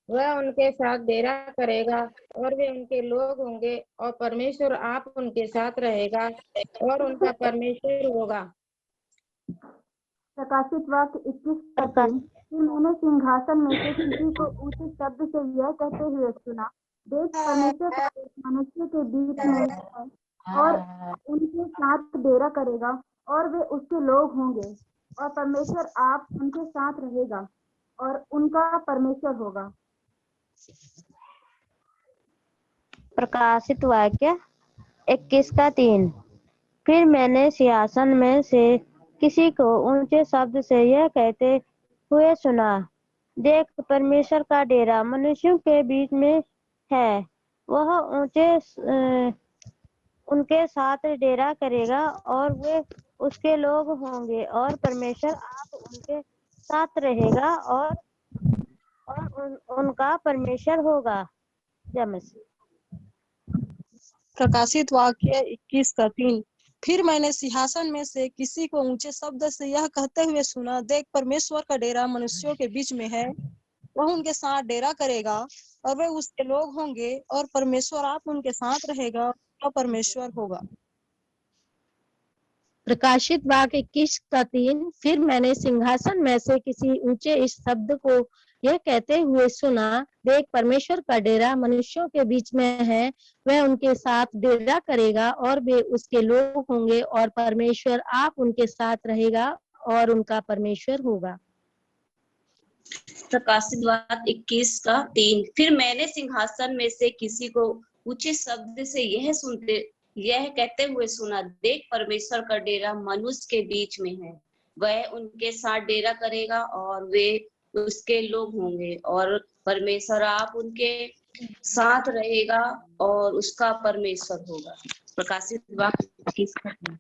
वह उनके साथ डेरा करेगा और वे उनके लोग होंगे, और परमेश्वर आप उनके साथ रहेगा और उनका परमेश्वर होगा। प्रकाशित वाक्य 21 का 3। फिर मैंने सिंहासन में से किसी को ऊंचे शब्द से यह कहते हुए सुना, देख परमेश्वर का मनुष्य के बीच में है और उनके साथ डेरा करेगा और वे उसके लोग होंगे, और परमेश्वर आप उनके साथ रहेगा और उनका परमेश्वर होगा। प्रकाशित वाक्य 21 का 3। फिर मैंने सिंहासन में से किसी को ऊंचे शब्द से यह कहते हुए सुना, देख परमेश्वर का डेरा मनुष्यों के बीच में है, वह उनके साथ डेरा करेगा और वे उसके लोग होंगे, और परमेश्वर आप उनके साथ रहेगा और उनका परमेश्वर होगा। प्रकाशित वाक्य 21 का 3। फिर मैंने सिंहासन में से किसी को ऊंचे शब्द से यह कहते हुए सुना, देख परमेश्वर का डेरा मनुष्यों के बीच में है, वह उनके साथ डेरा करेगा और वे उसके लोग होंगे, और परमेश्वर आप उनके साथ रहेगा और परमेश्वर होगा। प्रकाशित वाक्य 21 का 3। फिर मैंने सिंहासन में से किसी ऊंचे इस शब्द को यह कहते हुए सुना, देख परमेश्वर का डेरा मनुष्यों के बीच में है, वह उनके साथ डेरा करेगा और वे उसके लोग होंगे और परमेश्वर आप उनके साथ रहेगा और उनका परमेश्वर होगा। प्रकाशित वाक्य 21 का 3। फिर मैंने सिंहासन में से किसी को ऊंचे शब्द से यह कहते हुए सुना, देख परमेश्वर का डेरा मनुष्य के बीच में है, वह उनके साथ डेरा करेगा और वे उसके लोग होंगे और परमेश्वर आप उनके साथ रहेगा और उसका परमेश्वर होगा। प्रकाशित वाक्य 21 का 3।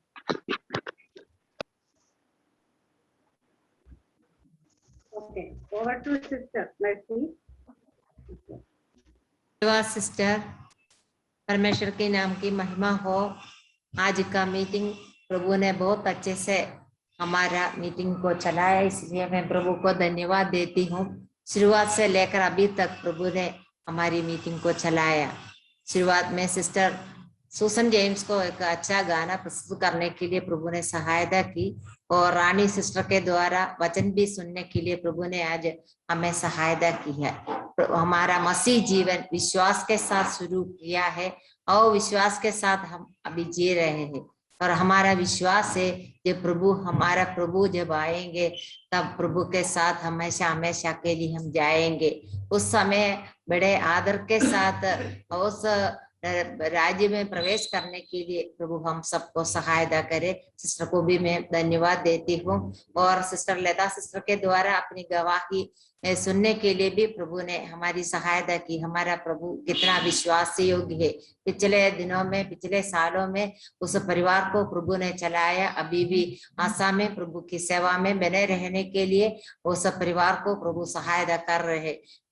Okay, over to sister. Let's see. धन्यवाद सिस्टर, परमेश्वर के नाम की महिमा हो। आज का मीटिंग प्रभु ने बहुत अच्छे से हमारा मीटिंग को चलाया, इसलिए मैं प्रभु को धन्यवाद देती हूँ। शुरुआत से लेकर अभी तक प्रभु ने हमारी मीटिंग को चलाया। शुरुआत में सिस्टर सुसन जेम्स को एक अच्छा गाना प्रस्तुत करने के लिए प्रभु ने सहायता की और रानी सिस्टर के द्वारा वचन भी सुनने के लिए प्रभु ने आज हमें सहायता की है। हमारा मसीह जीवन विश्वास के साथ शुरू किया है और विश्वास के साथ हम अभी जी रहे हैं और हमारा विश्वास है जब हमारा प्रभु जब आएंगे तब प्रभु के साथ हमेशा हमेशा के लिए हम जाएंगे। उस समय बड़े आदर के साथ उस राज्य में प्रवेश करने के लिए प्रभु हम सबको सहायता करे। सिस्टर को भी मैं धन्यवाद देती हूँ और सिस्टर लता सिस्टर के द्वारा अपनी गवाही सुनने के लिए भी प्रभु ने हमारी सहायता की। हमारा प्रभु कितना विश्वास योग्य है। पिछले दिनों में पिछले सालों में उस परिवार को प्रभु ने चलाया। अभी भी आशा में प्रभु की सेवा में बने रहने के लिए उस परिवार को प्रभु सहायता कर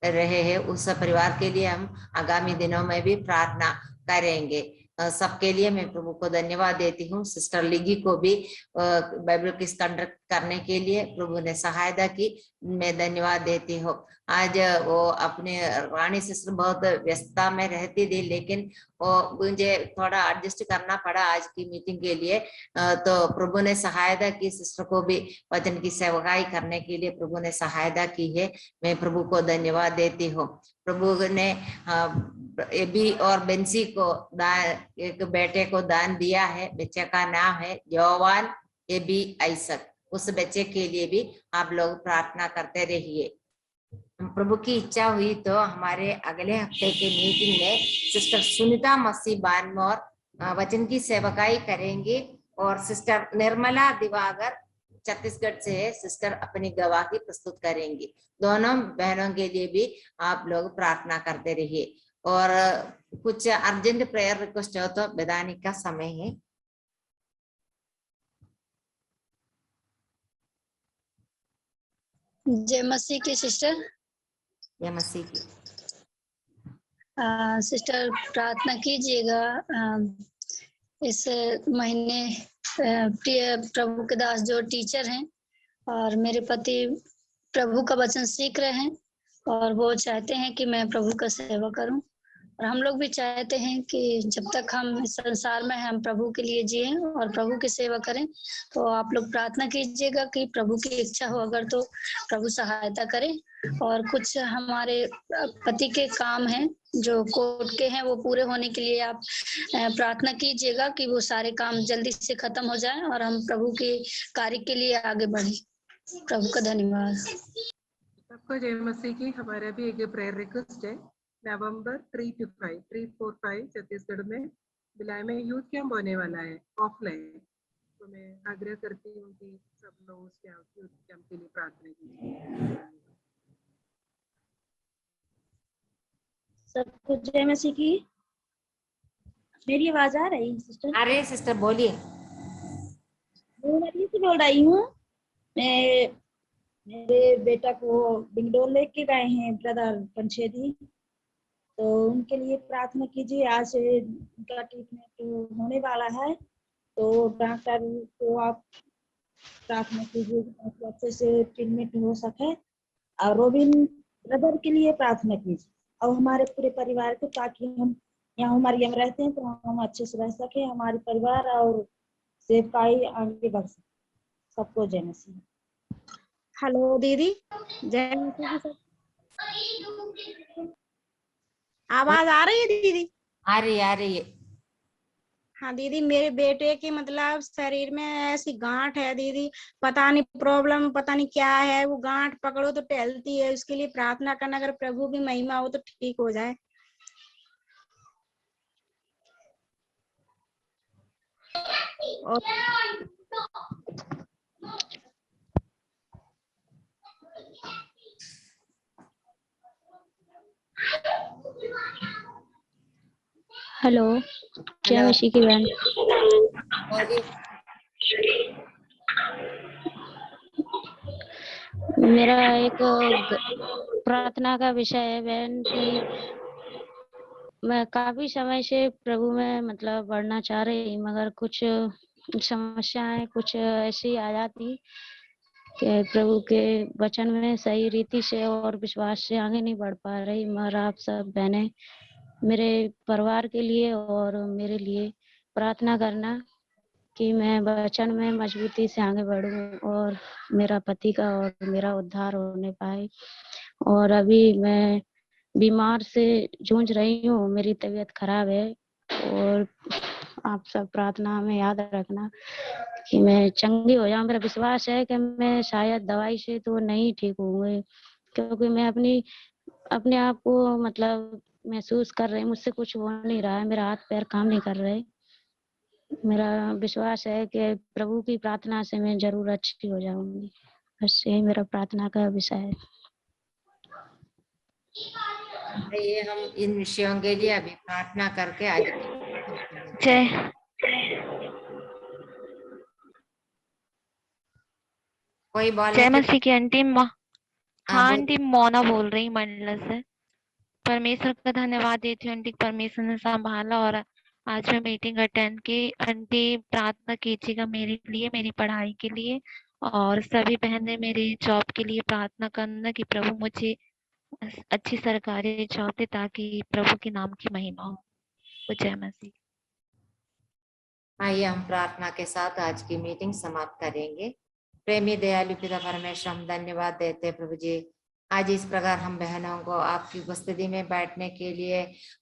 रहे हैं। उस परिवार के लिए हम आगामी दिनों में भी प्रार्थना करेंगे। सबके लिए मैं प्रभु को धन्यवाद देती हूँ। सिस्टर लिगी को भी बाइबल क्विज कंडक्ट करने के लिए प्रभु ने सहायता की, मैं धन्यवाद देती हूँ। आज वो अपने रानी सिस्टर बहुत व्यस्तता में रहती थी, लेकिन वो मुझे थोड़ा एडजस्ट करना पड़ा आज की मीटिंग के लिए। तो प्रभु ने सहायता की, सिस्टर को भी वचन की सेवकाई करने के लिए प्रभु ने सहायता की है। मैं प्रभु को धन्यवाद देती हूँ। प्रभु ने एबी और बेंसी को एक बेटे को दान दिया है। बच्चे का नाम है जवान एबी आइसक। उस बच्चे के लिए भी आप लोग प्रार्थना करते रहिए। प्रभु की इच्छा हुई तो हमारे अगले हफ्ते के मीटिंग में सिस्टर सुनीता मसीह बानमोर वचन की सेवकाई करेंगी और सिस्टर निर्मला दिवाकर छत्तीसगढ़ से है, सिस्टर अपनी गवाही प्रस्तुत करेंगी। दोनों बहनों के लिए भी आप लोग प्रार्थना करते रहिए। और कुछ अर्जेंट प्रेयर रिक्वेस्ट हो तो बताने का समय है। जय मसीह की सिस्टर। जय मसीह की। सिस्टर प्रार्थना कीजिएगा। इस महीने प्रिय प्रभु के दास जो टीचर हैं और मेरे पति प्रभु का वचन सीख रहे हैं और वो चाहते हैं कि मैं प्रभु का सेवा करूं और हम लोग भी चाहते हैं कि जब तक हम इस संसार में हम प्रभु के लिए जिए और प्रभु की सेवा करें। तो आप लोग प्रार्थना कीजिएगा कि प्रभु की इच्छा हो अगर तो प्रभु सहायता करे। और कुछ हमारे पति के काम हैं जो कोर्ट के हैं वो पूरे होने के लिए आप प्रार्थना कीजिएगा कि वो सारे काम जल्दी से खत्म हो जाए और हम प्रभु के कार्य के लिए आगे बढ़े। प्रभु का धन्यवाद। सबको जय मसीह की। हमारा भी एक प्रेयर रिक्वेस्ट है। नवंबर 3 to 5 3-4-5 छत्तीसगढ़ में भिलाई में यूथ कैंप होने वाला है ऑफलाइन। तो मैं आग्रह करती हूँ कि सब लोग उस यूथ कैंप के लिए प्रार्थना कीजिए। सबको जय मसीह की। मेरी आवाज आ रही है सिस्टर? आ रही है सिस्टर, बोलिए। मैं नदी से बोल रही हूँ। मेरे बेटा को बिंगडोल लेके गए हैं ब्रदर पंचेदी, तो उनके लिए प्रार्थना कीजिए। आज उनका ट्रीटमेंट होने वाला है, तो डॉक्टर को आप प्रार्थना कीजिए अच्छे से ट्रीटमेंट हो सके। और रोबिन ब्रदर के लिए प्रार्थना कीजिए और हमारे पूरे परिवार को, ताकि हम यहाँ हमारे यहाँ रहते हैं तो हम अच्छे से रह सके, हमारे परिवार और सेवकाई आगे बढ़ सके। सबको जय मसीह। हेलो दीदी, जय मसीह। आवाज आ रही है दीदी? आ रही है। हाँ दीदी, मेरे बेटे के मतलब शरीर में ऐसी गांठ है दीदी, पता नहीं प्रॉब्लम, पता नहीं क्या है, वो गांठ पकड़ो तो टहलती है। उसके लिए प्रार्थना करना, अगर प्रभु की महिमा हो तो ठीक हो जाए। और हेलो, जय मसीह की बहन। मेरा एक प्रार्थना का विषय है बहन कि मैं काफी समय से प्रभु में मतलब बढ़ना चाह रही, मगर कुछ समस्याएं कुछ ऐसी आ जाती कि प्रभु के वचन में सही रीति से और विश्वास से आगे नहीं बढ़ पा रही। मगर आप सब बहनें मेरे परिवार के लिए और मेरे लिए प्रार्थना करना कि मैं वचन में मजबूती से आगे बढ़ूं और मेरा पति का और मेरा उद्धार होने पाए। और अभी मैं बीमार से जूझ रही हूँ, मेरी तबीयत खराब है और आप सब प्रार्थना में याद रखना कि मैं चंगी हो जाऊं। मेरा विश्वास है कि मैं शायद दवाई से तो नहीं ठीक होंगी, क्योंकि मैं अपने आप को मतलब महसूस कर रही हूँ, मुझसे कुछ हो नहीं रहा है, मेरा हाथ पैर काम नहीं कर रहे। मेरा विश्वास है कि प्रभु की प्रार्थना से मैं जरूर अच्छी हो जाऊंगी। बस यही मेरा प्रार्थना का विषय है। ये हम इन विषयों के लिए अभी प्रार्थना करके आगे जय कोई बोलने जय की मसीह की आंटी हाँ बोल। आंटी मोना बोल रही मंडल से। परमेश्वर का धन्यवाद देती हूँ आंटी, परमेश्वर ने संभाला और आज मैं मीटिंग अटेंड की। आंटी प्रार्थना कीजिएगा मेरे लिए, मेरी पढ़ाई के लिए, और सभी बहनें मेरी जॉब के लिए प्रार्थना करना कि प्रभु मुझे अच्छी सरकारी जॉब दे ताकि प्रभु के नाम की महिमा हो। तो जय मसीह। आइए हम प्रार्थना के साथ आज की मीटिंग समाप्त करेंगे। प्रेमी दयालु पिता परमेश्वर, हम धन्यवाद देते प्रभु जी, आज इस प्रकार हम बहनों को आपकी उपस्थिति में बैठने के लिए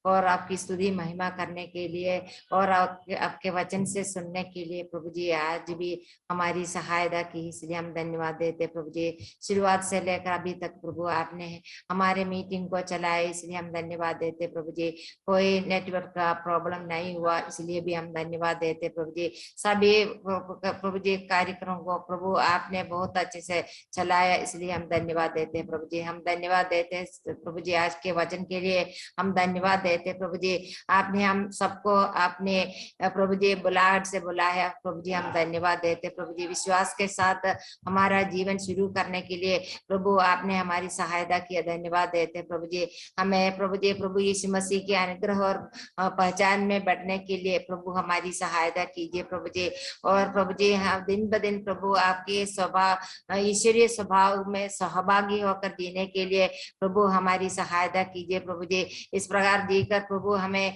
और आपकी स्तुति महिमा करने के लिए और आपके वचन से सुनने के लिए प्रभु जी आज भी हमारी सहायता की, इसलिए हम धन्यवाद देते प्रभु जी। शुरुआत से लेकर अभी तक प्रभु आपने हमारे मीटिंग को चलाया, इसलिए हम धन्यवाद देते प्रभु जी। कोई नेटवर्क का प्रॉब्लम नहीं हुआ, इसलिए भी हम धन्यवाद देते प्रभु जी। सभी प्रभु जी कार्यक्रम को प्रभु आपने बहुत अच्छे से चलाया, इसलिए हम धन्यवाद देते हैं प्रभु जी। हम धन्यवाद देते हैं प्रभु जी आज के वचन के लिए, हम धन्यवाद देते हैं प्रभु जी। आपने हम सबको आपने प्रभु जी बुलाहट से बुलाया प्रभु जी, हम धन्यवाद देते प्रभु जी। विश्वास के साथ हमारा जीवन शुरू करने के लिए प्रभु आपने हमारी सहायता की, धन्यवाद देते प्रभु जी। हमें प्रभु जी प्रभु यीशु मसीह के अनुग्रह और पहचान में बढ़ने के लिए प्रभु हमारी सहायता कीजिए प्रभु जी। और प्रभु जी हम दिन ब दिन प्रभु आपके स्वभाव ईश्वरीय स्वभाव में सहभागी होकर जीने के लिए प्रभु हमारी सहायता कीजिए प्रभु जी। इस प्रकार जीकर प्रभु हमें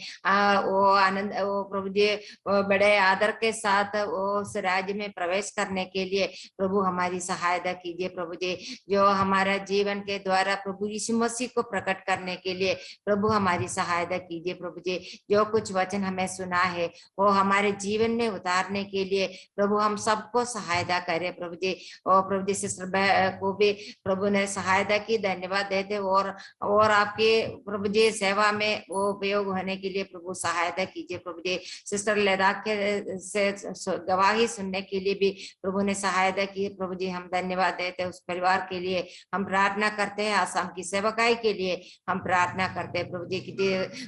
वो आनंद वो प्रभु जी बड़े आदर के साथ उस राज्य में प्रवेश करने के लिए प्रभु हमारी सहायता कीजिए प्रभु जी। जो हमारा जीवन के द्वारा प्रभु यीशु मसीह को प्रकट करने के लिए प्रभु हमारी सहायता कीजिए प्रभु जी। जो कुछ वचन हमें सुना है वो हमारे जीवन में उतारने के लिए प्रभु हम सबको सहायता करें प्रभु जी। और प्रभु जी सिस्टर को भी प्रभु ने सहायता की, धन्यवाद देते और आपके प्रभु जी सेवा में वो उपयोग होने के लिए प्रभु सहायता कीजिए प्रभु जी। सिस्टर लद्दाख के से गवाही सुनने के लिए भी प्रभु ने सहायता की प्रभु जी, हम धन्यवाद देते उस परिवार के लिए। हम प्रार्थना करते हैं आसाम की सेवकाई के लिए, हम प्रार्थना करते हैं प्रभु जी।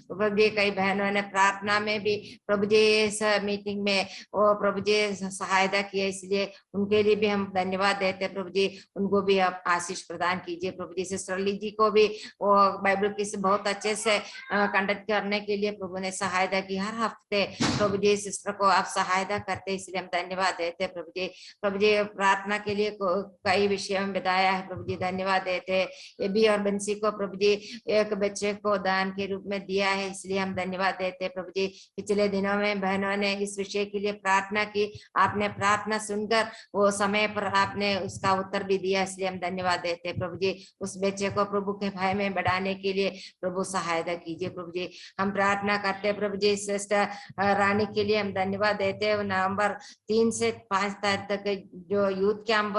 प्रभु जी कई बहनों ने प्रार्थना में भी प्रभु जी इस मीटिंग में वो प्रभु जी सहायता की है, इसलिए उनके लिए भी हम धन्यवाद देते हैं प्रभु जी। उनको भी आप आशीष प्रदान कीजिए प्रभु जी। सिस्टर ली जी को भी वो बाइबल की बहुत अच्छे से कंडक्ट करने के लिए प्रभु ने सहायता की। हर हफ्ते प्रभु जी सिस्टर को आप सहायता करते, इसलिए हम धन्यवाद देते हैं प्रभु जी। प्रभु जी प्रार्थना के लिए कई विषय में बताया है प्रभु जी, धन्यवाद देते हैं। ये भी और बंसी को प्रभु जी एक बच्चे को दान के रूप में दिया है, इसलिए हम धन्यवाद देते हैं प्रभु जी। पिछले दिनों में बहनों ने इस विषय के लिए प्रार्थना की, आपने प्रार्थना सुनकर वो समय पर आपने उसका उत्तर भी दिया, इसलिए हम धन्यवाद देते हैं प्रभु जी। उस बच्चे को प्रभु के भय में बढ़ाने के लिए प्रभु सहायता कीजिए प्रभु जी। हम प्रार्थना करते हैं प्रभु जी सिस्टर रानी के लिए हम धन्यवाद देते हैं। नवंबर 3 से 5 तारीख तक जो यूथ कैंप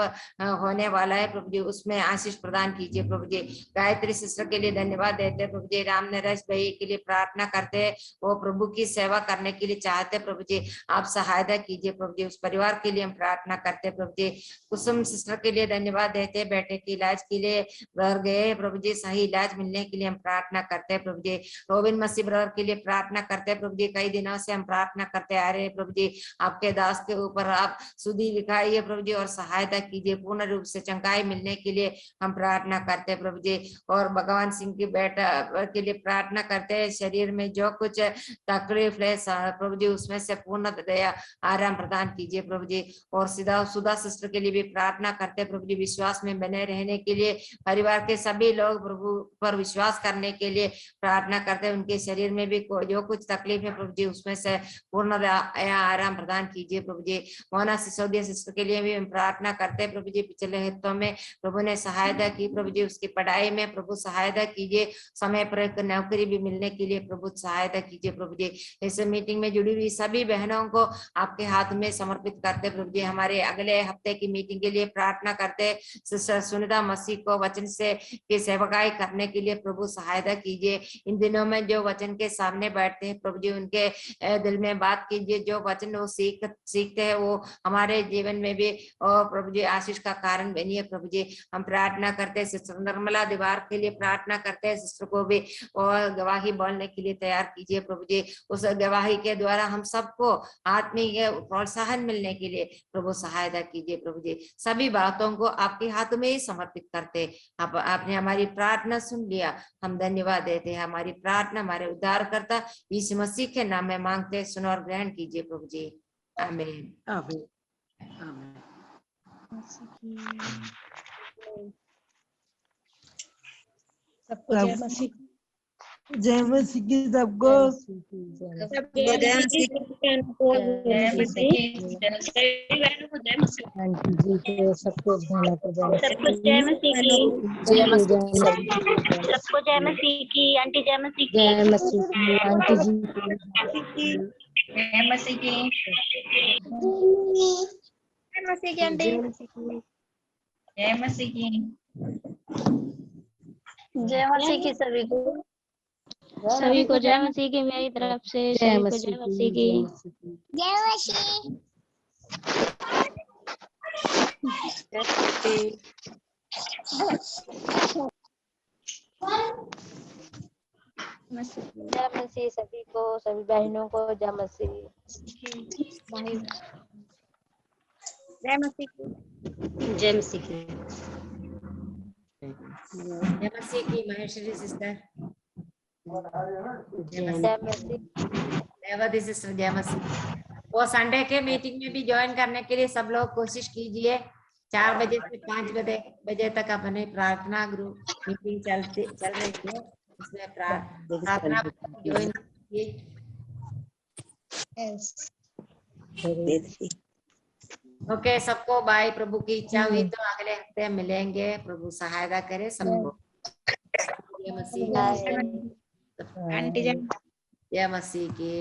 होने वाला है प्रभु जी, उसमें आशीष प्रदान कीजिए प्रभु जी। गायत्री सिस्टर के लिए धन्यवाद देते हैं प्रभु जी। राम नरेश भाई के लिए प्रार्थना करते हैं, वो प्रभु की सेवा करने के लिए चाहते हैं प्रभु जी, आप सहायता कीजिए प्रभु जी। उस परिवार के लिए हम प्रार्थना करते हैं प्रभु जी। कुसुम सिस्टर के लिए धन्यवाद देते हैं, बेटे के इलाज के लिए घर गए प्रभु जी, सही इलाज मिलने के लिए हम प्रार्थना करते हैं प्रभु जी। रोबिन मसीह ब्रदर के लिए प्रार्थना करते हैं प्रभु जी। कई दिनों से हम प्रार्थना करते आ रहे हैं प्रभु जी, आपके दास के ऊपर आप सुधी दिखाइए प्रभु जी और सहायता कीजिए, पूर्ण रूप से चंगाई मिलने के लिए हम प्रार्थना करते हैं प्रभु जी। और भगवान सिंह की बेटा के लिए प्रार्थना करते हैं, शरीर में जो कुछ तकलीफ है प्रभु जी उसमें से पूर्ण दया आराम प्रदान कीजिए प्रभु जी। और सुधा सिस्टर के लिए भी प्रार्थना करते हैं प्रभु जी, विश्वास में बने रहने के लिए, परिवार के सभी लोग प्रभु पर विश्वास करने के लिए प्रार्थना करते हैं। उनके शरीर में भी जो कुछ तकलीफ है प्रभु जी उसमें से पूर्ण आराम प्रदान कीजिए प्रभु जी। मोना सिसोदिया सिस्टर के लिए भी हम प्रार्थना करते हैं प्रभु जी। पिछले हितों में प्रभु ने सहायता की प्रभु जी, उसकी पढ़ाई में प्रभु सहायता कीजिए, समय पर एक नौकरी भी मिलने के लिए प्रभु सहायता कीजिए प्रभु जी। इस मीटिंग में जुड़ी हुई सभी बहनों को आपके हाथ में समर्पित करते प्रभु जी। हमारे अगले हफ्ते की मीटिंग के लिए प्रार्थना करते, सिस्टर सुनीता मसीह को वचन से की सेवकाई करने के लिए प्रभु सहायता कीजिए। इन दिनों में जो वचन के सामने बैठते हैं प्रभु जी, उनके दिल में बात कीजिए, जो वचन वो सीखते हैं वो हमारे जीवन में भी और प्रभु जी आशीष का कारण बनिए प्रभु जी। हम प्रार्थना करते हैं सिस्टर निर्मला दीवार के लिए प्रार्थना करते हैं, सिस्टर को भी और गवाही बोलने के लिए तैयार कीजिए प्रभु जी। उस गवाही के द्वारा हम सबको आत्मीय प्रोत्साहन मिलने के लिए प्रभु सहायता कीजिए प्रभु जी। सभी बातों को आपके हाथ में ही समर्पित करते, आपने हमारी प्रार्थना सुन लिया, हम धन्यवाद देते हैं। हमारी प्रार्थना हमारे उद्धारकर्ता यीशु मसीह के नाम में मांगते, सुनो और ग्रहण कीजिए प्रभु जी, आमीन आमीन आमीन। सबको जय मसीह। जय मसीह की सबको। जय मसीह। आंटी जी को सबको बहनों को सबको जय मसीह की। जय मसीह। सबको जय मसीह की। आंटी जय मसीह की। जय मसीह की आंटी जी जय मसीह की। जय मसीह की आंटी। जय मसीह की। जय मसीह की सभी को जय मसीह की मेरी तरफ से सभी को जय मसीह की। जय मसीह। जय मसीह सभी को, सभी बहनों को जय मसीह। जय मसीह की। जय मसीह की। जय मसीह की महेश्वरी सिस्टर। जय मसीह। रेवती सिस्टर जय मसीह। वो संडे के मीटिंग में भी ज्वाइन करने के लिए सब लोग कोशिश कीजिए। 4 बजे से 5 बजे तक अपने प्रार्थना ग्रुप मीटिंग चल रही है, उसमें प्रार्थना ज्वाइन कीजिए। ओके सबको बाय। प्रभु की इच्छा हुई तो अगले हफ्ते मिलेंगे, प्रभु सहायता करे सबको। जय मसीह। आंटी जय जय मसीह की।